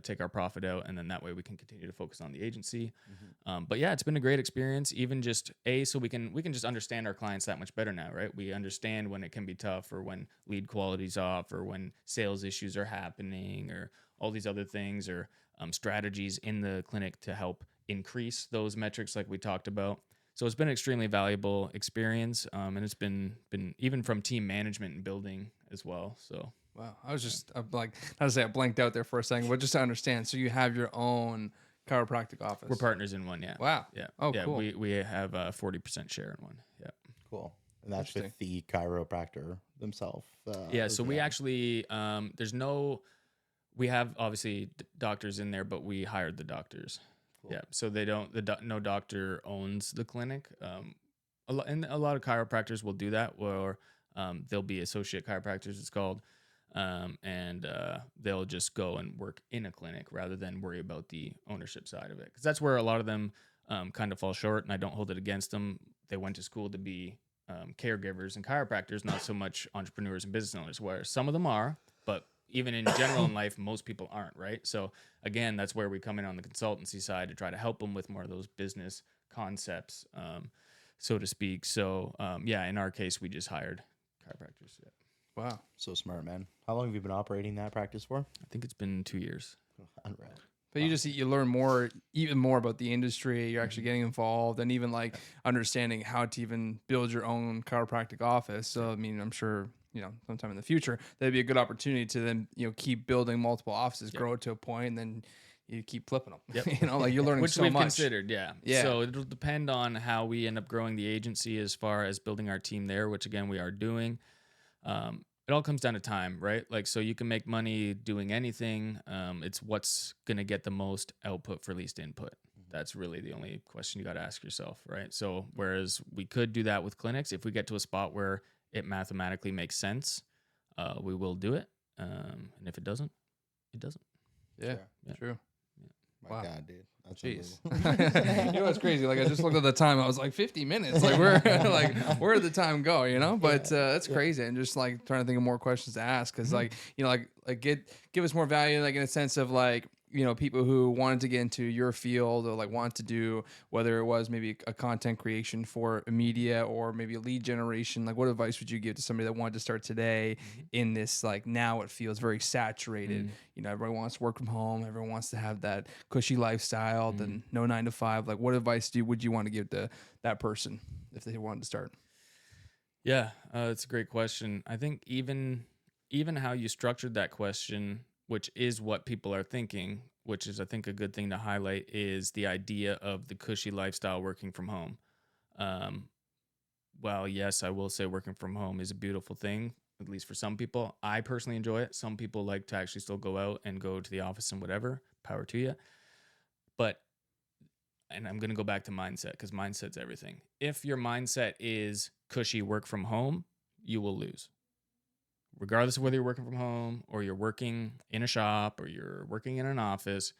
take our profit out, and then that way we can continue to focus on the agency. But yeah, it's been a great experience, even just so we can just understand our clients that much better now, right? We understand when it can be tough, or when lead quality's off, or when sales issues are happening, or all these other things, or strategies in the clinic to help increase those metrics like we talked about. So it's been an extremely valuable experience, and it's been even from team management and building as well. So wow, I was just like, not to say I blanked out there for a second, but just to understand. So you have your own chiropractic office. we're partners in one. Yeah. Wow. Yeah. Oh, yeah, cool. We have a 40% share in one. Yeah. Cool. And that's with the chiropractor themselves. Yeah. So we actually, we have obviously doctors in there, but we hired the doctors. Cool. Yeah. So they don't, no doctor owns the clinic. A lot of chiropractors will do that, or they'll be associate chiropractors, it's called. And they'll just go and work in a clinic rather than worry about the ownership side of it. Because that's where a lot of them kind of fall short, and I don't hold it against them. They went to school to be caregivers and chiropractors, not so much entrepreneurs and business owners, where some of them are, but even in general in life, most people aren't, right? So again, that's where we come in on the consultancy side to try to help them with more of those business concepts, so to speak. So yeah, in our case, we just hired chiropractors. Yeah. Wow. So smart, man. How long have you been operating that practice for? I think it's been 2 years. Unreal. But you learn even more about the industry. You're actually getting involved, and even like understanding how to even build your own chiropractic office. So I mean, I'm sure sometime in the future that'd be a good opportunity to then keep building multiple offices, grow it to a point, and then you keep flipping them. Yep. Like you're learning Which so we've much. considered, yeah. Yeah. So it'll depend on how we end up growing the agency as far as building our team there, which again we are doing. It all comes down to time, right? Like, so you can make money doing anything. It's what's going to get the most output for least input. That's really the only question you got to ask yourself, right? So whereas we could do that with clinics, if we get to a spot where it mathematically makes sense, we will do it. And if it doesn't, it doesn't. Yeah, Yeah. true. My Wow. God, dude. That's Jeez. unbelievable. You know what's crazy? Like I just looked at the time. I was like 50 minutes. Like where did the time go? But that's crazy. And just like trying to think of more questions to ask because give us more value like in a sense of like people who wanted to get into your field or like want to do whether it was maybe a content creation for a media or maybe a lead generation. Like what advice would you give to somebody that wanted to start today in this like now it feels very saturated. Everybody wants to work from home. Everyone wants to have that cushy lifestyle. Then no 9 to 5. Like what advice would you want to give to that person if they wanted to start? Yeah, it's a great question. I think even how you structured that question, which is what people are thinking, which is I think a good thing to highlight, is the idea of the cushy lifestyle working from home. Well, yes, I will say working from home is a beautiful thing, at least for some people. I personally enjoy it. Some people like to actually still go out and go to the office and whatever. Power to you. And I'm going to go back to mindset because mindset's everything. If your mindset is cushy work from home, you will lose. Regardless of whether you're working from home or you're working in a shop or you're working in an office,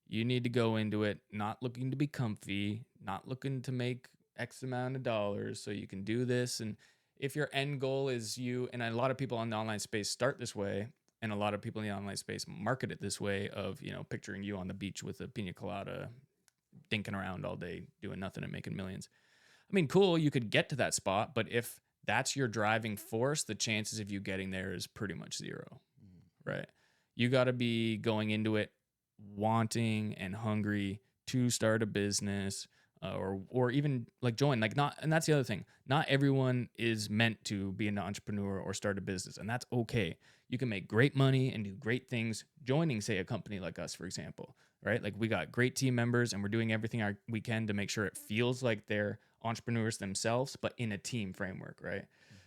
you need to go into it not looking to be comfy, not looking to make X amount of dollars so you can do this. And if your end goal is and a lot of people in the online space start this way, and a lot of people in the online space market it this way of, picturing you on the beach with a pina colada, dinking around all day, doing nothing and making millions. I mean, cool, you could get to that spot, but if that's your driving force, the chances of you getting there is pretty much zero, right? You got to be going into it wanting and hungry to start a business or even like join, like not, and that's the other thing. Not everyone is meant to be an entrepreneur or start a business, and that's okay. You can make great money and do great things joining, say, a company like us, for example, right? Like we got great team members and we're doing everything we can to make sure it feels like they're entrepreneurs themselves, but in a team framework, right?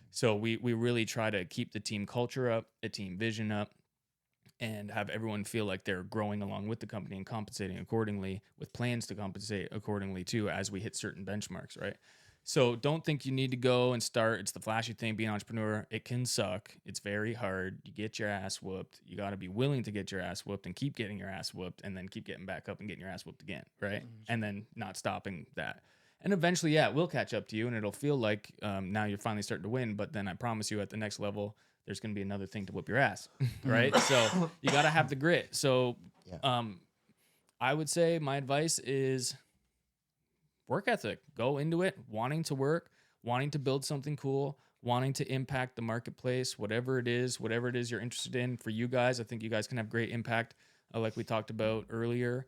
So we really try to keep the team culture up, the team vision up, and have everyone feel like they're growing along with the company and compensating accordingly with plans to compensate accordingly too as we hit certain benchmarks, right? So don't think you need to go and start. It's the flashy thing, being an entrepreneur. It can suck. It's very hard. You get your ass whooped. You got to be willing to get your ass whooped and keep getting your ass whooped and then keep getting back up and getting your ass whooped again, right? And then not stopping that. And eventually, yeah, it will catch up to you and it'll feel like now you're finally starting to win. But then I promise you at the next level, there's going to be another thing to whoop your ass, right? So you got to have the grit. So I would say my advice is work ethic. Go into it wanting to work, wanting to build something cool, wanting to impact the marketplace, whatever it is you're interested in. For you guys, I think you guys can have great impact, like we talked about earlier,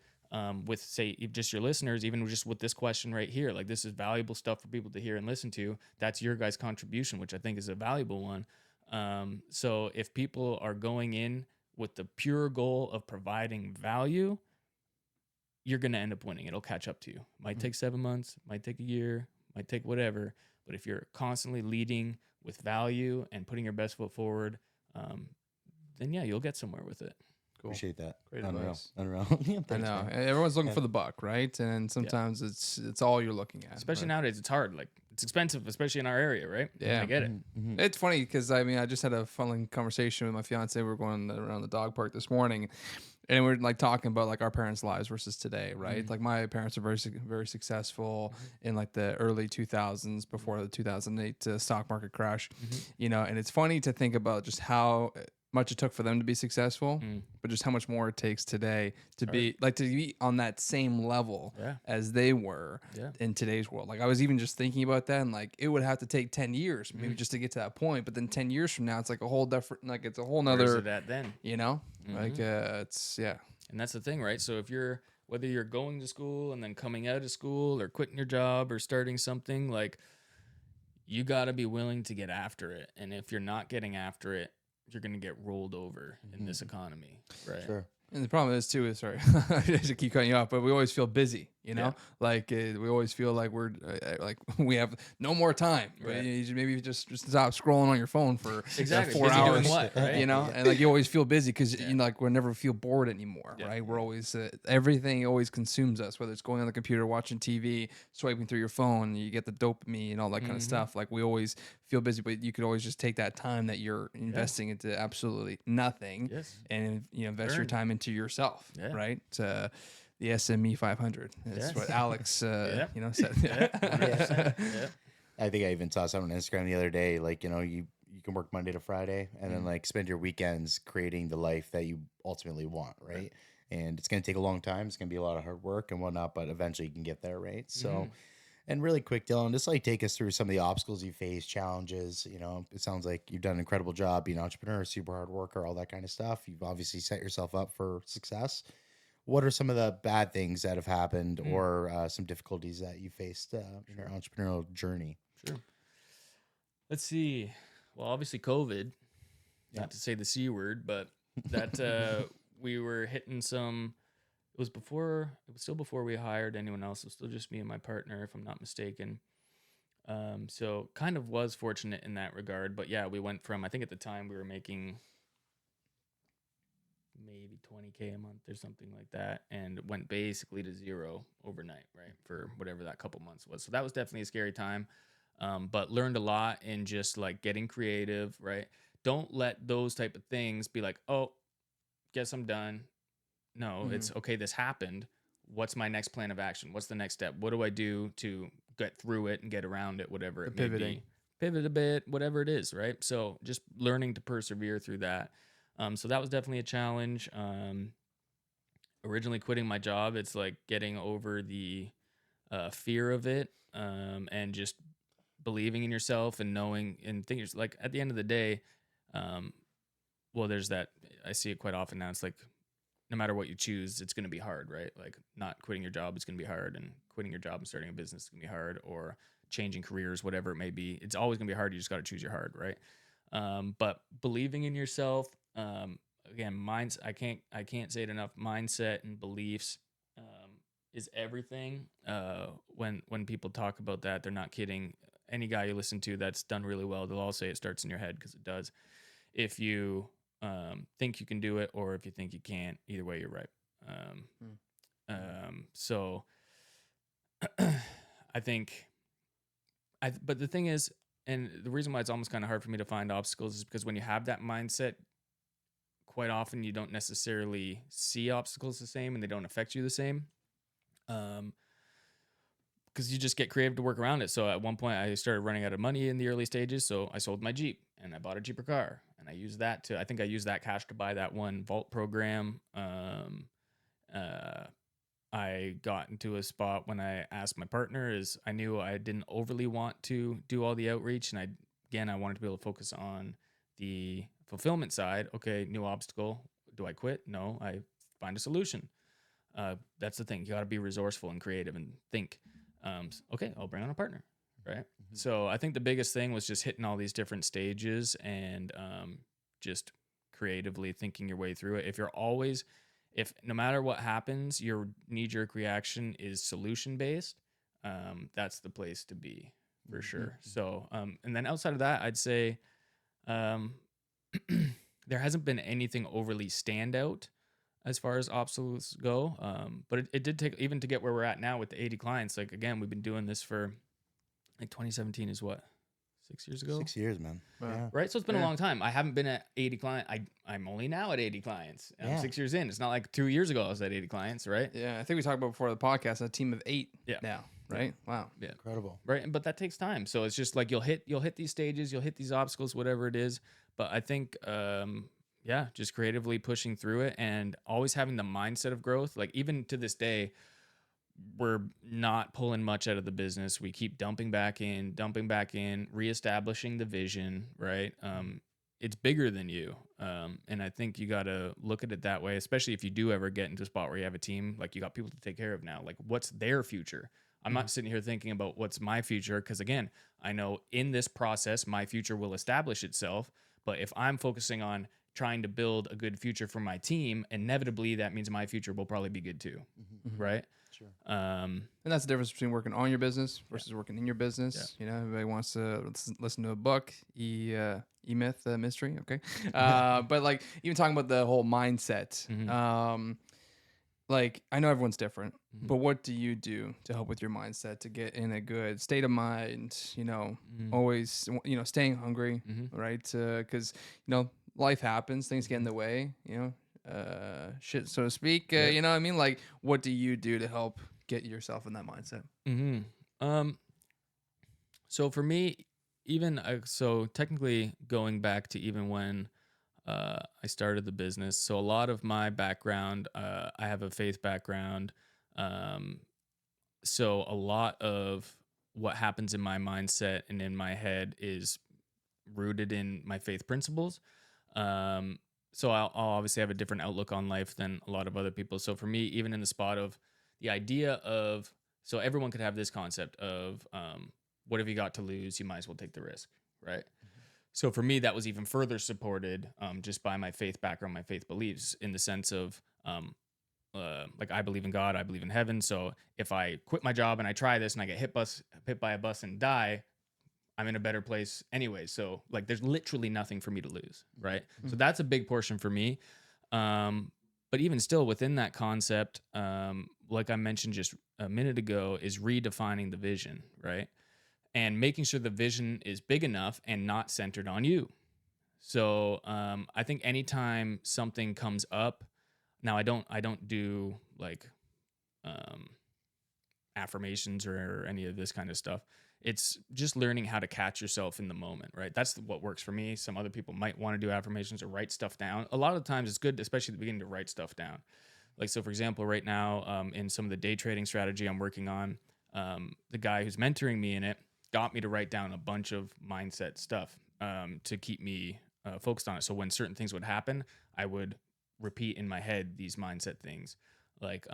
with, say, just your listeners, even just with this question right here. Like, this is valuable stuff for people to hear and listen to. That's your guys' contribution, which I think is a valuable one. So if people are going in with the pure goal of providing value, you're going to end up winning. It'll catch up to you. Might take 7 months, might take a year, might take whatever. But if you're constantly leading with value and putting your best foot forward, then yeah, you'll get somewhere with it. Cool. Appreciate that. Great Unreal. advice. Unreal. I Thanks, know. man. Everyone's looking for the buck, right? And sometimes it's all you're looking at. Especially nowadays, it's hard. Like, it's expensive, especially in our area, right? Yeah. I get it. It's funny because I just had a fun conversation with my fiance. We were going around the dog park this morning, and we're like talking about like our parents' lives versus today, right? Like my parents are very successful in like the early 2000s before the 2008 stock market crash, and it's funny to think about just how much it took for them to be successful, Mm. but just how much more it takes today to Sure. be like to be on that same level Yeah. as they were Yeah. in today's world. Like I was even just thinking about that, and like it would have to take 10 years maybe Mm. just to get to that point. But then 10 years from now, it's like a whole different, like it's a whole Where is nother, it at then? you know, like Mhm. it's yeah. And that's the thing, right? So if you're whether you're going to school and then coming out of school or quitting your job or starting something, like you got to be willing to get after it. And if you're not getting after it, you're going to get rolled over in this economy, right? Sure. And the problem is too is sorry, I just keep cutting you off, but we always feel busy, you know, Yeah. like we always feel like we're like we have no more time. But Right. you should maybe just stop scrolling on your phone for Exactly. 4 Busy doing hours, what, right? you know, and like you always feel busy because Yeah. you know, like we'll never feel bored anymore, Yeah. right? We're always everything always consumes us, whether it's going on the computer, watching TV, swiping through your phone, you get the dopamine and all that kind of stuff. Like we always feel busy, but you could always just take that time that you're investing into absolutely nothing, Yes. and invest your Earn. time into yourself. Yeah. Right. The SME 500. That's Yes. what Alex, Yeah. you know, said. Yeah. 100%. Yeah. I think I even saw something on Instagram the other day, like, you know, you can work Monday to Friday and then like spend your weekends creating the life that you ultimately want, right? And it's going to take a long time. It's going to be a lot of hard work and whatnot, but eventually you can get there, right? So, and really quick, Dylan, just like take us through some of the obstacles you face, challenges. You know, it sounds like you've done an incredible job being an entrepreneur, super hard worker, all that kind of stuff. You've obviously set yourself up for success. What are some of the bad things that have happened or some difficulties that you faced in your entrepreneurial journey? Sure. Let's see. Well, obviously COVID, not to say the C word, but that we were hitting some, it was still before we hired anyone else. It was still just me and my partner, if I'm not mistaken. So kind of was fortunate in that regard, but yeah, we went from, I think at the time we were making maybe 20K a month or something like that, and went basically to zero overnight, right? For whatever that couple months was. So that was definitely a scary time. But learned a lot in just like getting creative, right? Don't let those type of things be like, oh, guess I'm done. No, it's okay, this happened. What's my next plan of action? What's the next step? What do I do to get through it and get around it, whatever it may pivoting. be? Pivot a bit, whatever it is, right? So just learning to persevere through that. So that was definitely a challenge. Originally quitting my job, it's like getting over the fear of it, and just believing in yourself and knowing and thinking like at the end of the day, well, there's that, I see it quite often now. It's like no matter what you choose, it's going to be hard, right? Like not quitting your job is going to be hard, and quitting your job and starting a business is going to be hard, or changing careers, whatever it may be. It's always going to be hard. You just got to choose your hard, right? But believing in yourself, again, I can't say it enough. Mindset and beliefs, is everything. When people talk about that, they're not kidding. Any guy you listen to that's done really well, they'll all say it starts in your head, because it does. If you think you can do it, or if you think you can't, either way, you're right. So I think, but the thing is, and the reason why it's almost kind of hard for me to find obstacles is because when you have that mindset, quite often you don't necessarily see obstacles the same, and they don't affect you the same. Because you just get creative to work around it. So at one point I started running out of money in the early stages. So I sold my Jeep and I bought a cheaper car, and I used that cash to buy that one vault program. I got into a spot when I asked my partner, is I knew I didn't overly want to do all the outreach. And I wanted to be able to focus on the fulfillment side. Okay. New obstacle. Do I quit? No, I find a solution. That's the thing. You got to be resourceful and creative and think, okay, I'll bring on a partner. Right. So I think the biggest thing was just hitting all these different stages and, just creatively thinking your way through it. If no matter what happens, your knee-jerk reaction is solution-based, that's the place to be for sure. So, and then outside of that, I'd say there hasn't been anything overly standout as far as obstacles go. But it did take, even to get where we're at now with the 80 clients. Like, again, we've been doing this for, like, 2017 is what? 6 years ago? 6 years, man. Wow. Yeah. Right. So it's been a long time. I haven't been at 80 clients. I'm only now at 80 clients. I'm Yeah. 6 years in. It's not like 2 years ago I was at 80 clients, right? Yeah, I think we talked about before the podcast, a team of 8 Yeah. now, right? Wow. Yeah. Incredible. Right. But that takes time. So it's just like you'll hit these stages, you'll hit these obstacles, whatever it is. But I think yeah, just creatively pushing through it and always having the mindset of growth. Like even to this day, we're not pulling much out of the business. We keep dumping back in, reestablishing the vision, right? It's bigger than you. And I think you got to look at it that way, especially if you do ever get into a spot where you have a team, like you got people to take care of now. Like what's their future? I'm not sitting here thinking about what's my future because again, I know in this process my future will establish itself, but if I'm focusing on trying to build a good future for my team, inevitably that means my future will probably be good too, right? Sure. And that's the difference between working on your business versus working in your business. You know, everybody wants to listen to a book, myth mystery. Okay. But like even talking about the whole mindset, like I know everyone's different, but what do you do to help with your mindset to get in a good state of mind? You know, always, you know, staying hungry, right? Because, you know, life happens, things get in the way, you know, shit, so to speak. You know what I mean? Like, what do you do to help get yourself in that mindset? So for me, even so technically going back to even when I started the business. So a lot of my background, I have a faith background. Um, so a lot of what happens in my mindset and in my head is rooted in my faith principles. So I'll obviously have a different outlook on life than a lot of other people. So for me, even in the spot of the idea of, so everyone could have this concept of what have you got to lose? You might as well take the risk, right? So for me, that was even further supported just by my faith background, my faith beliefs, in the sense of like I believe in God, I believe in heaven. So if I quit my job and I try this and I get hit by a bus and die, I'm in a better place anyway. So like there's literally nothing for me to lose, right? So that's a big portion for me. But even still within that concept, like I mentioned just a minute ago, is redefining the vision, right? And making sure the vision is big enough and not centered on you. So I think anytime something comes up, now I don't do like um, affirmations or any of this kind of stuff. It's just learning how to catch yourself in the moment, right? That's what works for me. Some other people might want to do affirmations or write stuff down. A lot of times it's good, especially at the beginning, to write stuff down. Like, so for example, right now in some of the day trading strategy I'm working on, the guy who's mentoring me in it got me to write down a bunch of mindset stuff to keep me focused on it. So when certain things would happen, I would repeat in my head these mindset things like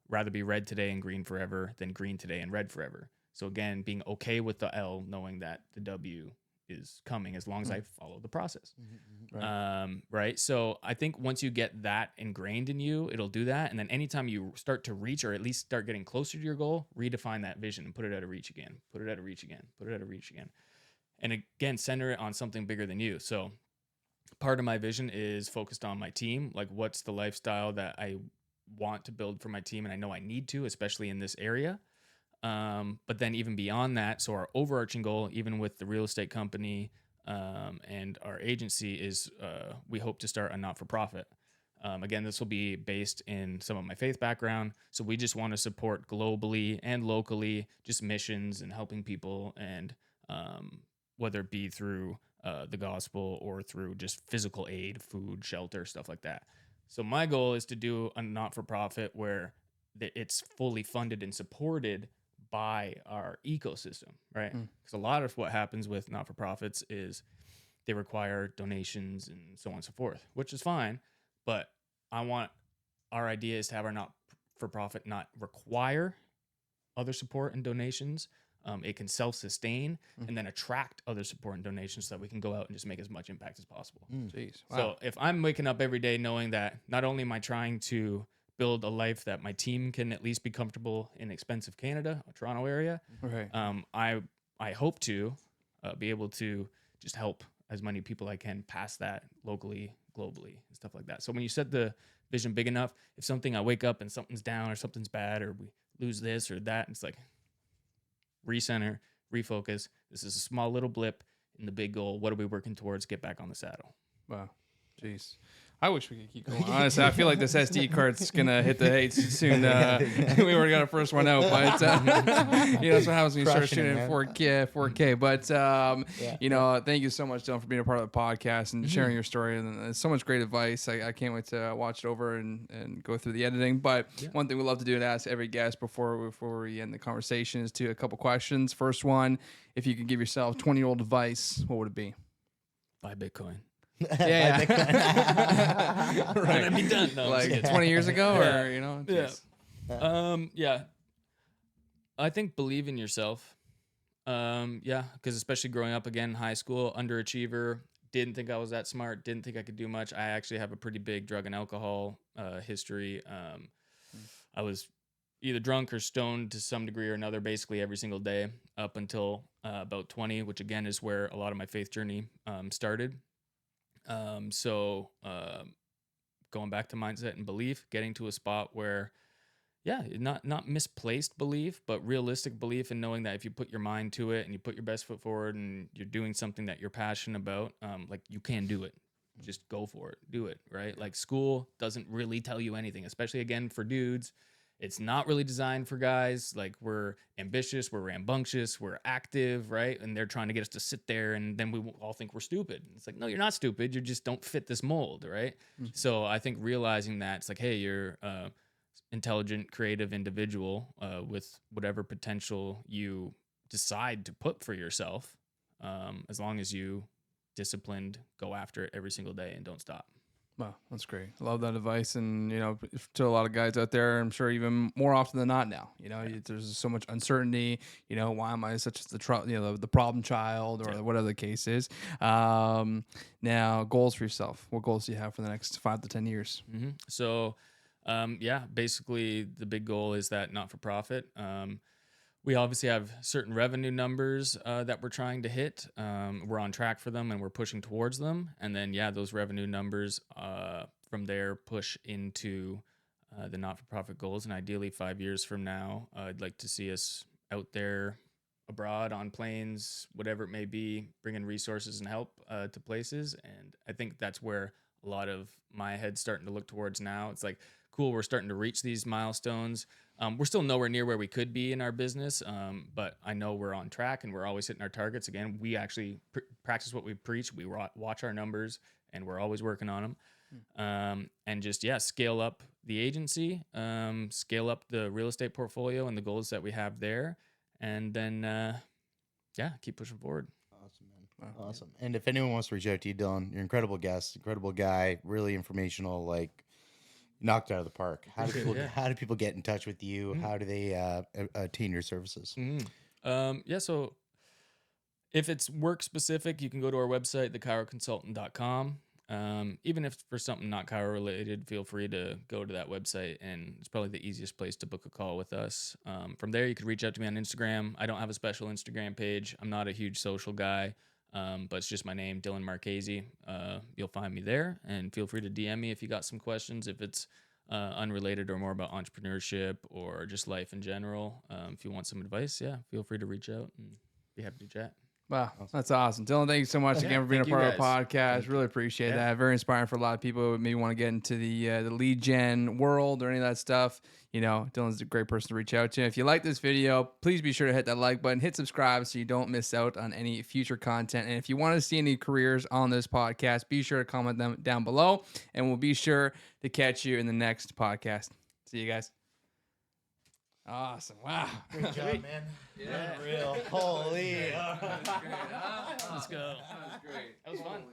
rather be red today and green forever than green today and red forever. So again, being okay with the L, knowing that the W is coming as long as I follow the process. Right. So I think once you get that ingrained in you, it'll do that. And then anytime you start to reach or at least start getting closer to your goal, redefine that vision and put it out of reach again, put it out of reach again, put it out of reach again. And again, center it on something bigger than you. So part of my vision is focused on my team. Like what's the lifestyle that I want to build for my team? And I know I need to, especially in this area. But then even beyond that, so our overarching goal, even with the real estate company and our agency, is we hope to start a not-for-profit. Again, this will be based in some of my faith background. So we just want to support globally and locally just missions and helping people, and whether it be through the gospel or through just physical aid, food, shelter, stuff like that. So my goal is to do a not-for-profit where it's fully funded and supported by our ecosystem, right? Because a lot of what happens with not-for-profits is they require donations and so on and so forth, which is fine. But our idea is to have our not-for-profit not require other support and donations. It can self-sustain and then attract other support and donations so that we can go out and just make as much impact as possible. Jeez. Wow. So if I'm waking up every day knowing that not only am I trying to build a life that my team can at least be comfortable in expensive Canada, Toronto area, Right. I hope to be able to just help as many people I can pass that locally, globally, and stuff like that. So when you set the vision big enough, if I wake up and something's down or something's bad or we lose this or that, it's like recenter, refocus. This is a small little blip in the big goal. What are we working towards? Get back on the saddle. Wow. Jeez. I wish we could keep going. Honestly, I feel like this SD card's gonna hit the eights soon. We already got our first one out, but that's what happens when you start Crushing it, shooting man. 4K. But thank you so much, Dylan, for being a part of the podcast and sharing your story. And there's so much great advice. I can't wait to watch it over and go through the editing. But one thing we love to do is ask every guest before we end the conversation is to a couple questions. First one, if you could give yourself 20-year-old advice, what would it be? Buy Bitcoin. Yeah. Right. I'd be done. No, Like 20 years ago, or Yeah. I think believe in yourself. Because especially growing up again, high school, underachiever, didn't think I was that smart, didn't think I could do much. I actually have a pretty big drug and alcohol history. I was either drunk or stoned to some degree or another, basically every single day up until about 20, which again is where a lot of my faith journey started. Going back to mindset and belief, getting to a spot where, not misplaced belief, but realistic belief, and knowing that if you put your mind to it and you put your best foot forward and you're doing something that you're passionate about, like you can do it. Just go for it, do it, right? Like school doesn't really tell you anything, especially again for dudes. It's not really designed for guys. Like we're ambitious, we're rambunctious, we're active, right? And they're trying to get us to sit there, and then we all think we're stupid. It's like, no, you're not stupid. You just don't fit this mold, right? Mm-hmm. So I think realizing that it's like, hey, you're intelligent, creative individual with whatever potential you decide to put for yourself, as long as you disciplined, go after it every single day and don't stop. Wow, that's great. I love that advice. And, to a lot of guys out there, I'm sure even more often than not now, there's so much uncertainty, why am I such as the problem child or whatever the case is. Now, goals for yourself. What goals do you have for the next 5 to 10 years? Mm-hmm. So, basically the big goal is that not-for-profit. We obviously have certain revenue numbers that we're trying to hit. We're on track for them and we're pushing towards them. And then, those revenue numbers from there push into the not-for-profit goals. And ideally 5 years from now, I'd like to see us out there abroad on planes, whatever it may be, bringing resources and help to places. And I think that's where a lot of my head's starting to look towards now. It's like, cool, we're starting to reach these milestones. We're still nowhere near where we could be in our business, but I know we're on track and we're always hitting our targets. Again, we actually practice what we preach. We watch our numbers and we're always working on them. And just, scale up the agency, scale up the real estate portfolio and the goals that we have there. And then, keep pushing forward. Awesome, man. Wow. Awesome. And if anyone wants to reach out to you, Dylan, you're an incredible guest, incredible guy, really informational, like knocked out of the park. How do people get in touch with you? Mm-hmm. How do they attain your services? Mm-hmm. So if it's work specific, you can go to our website, thechiroconsultant.com. Even if for something not chiro related, feel free to go to that website, and it's probably the easiest place to book a call with us. From there, you could reach out to me on Instagram. I don't have a special Instagram page. I'm not a huge social guy, but it's just my name, Dylan Marchese. You'll find me there, and feel free to DM me if you got some questions, if it's unrelated or more about entrepreneurship or just life in general. If you want some advice, feel free to reach out and be happy to chat. Wow, that's awesome. Dylan, thank you so much again for being a part of our podcast. Really appreciate that. Very inspiring for a lot of people who maybe want to get into the lead gen world or any of that stuff. Dylan's a great person to reach out to. If you like this video, please be sure to hit that like button, hit subscribe so you don't miss out on any future content. And if you want to see any careers on this podcast, be sure to comment them down below, and we'll be sure to catch you in the next podcast. See you guys. Awesome. Wow. Great job, man. Yeah. Real. Holy. Let's go. That was great. That was fun.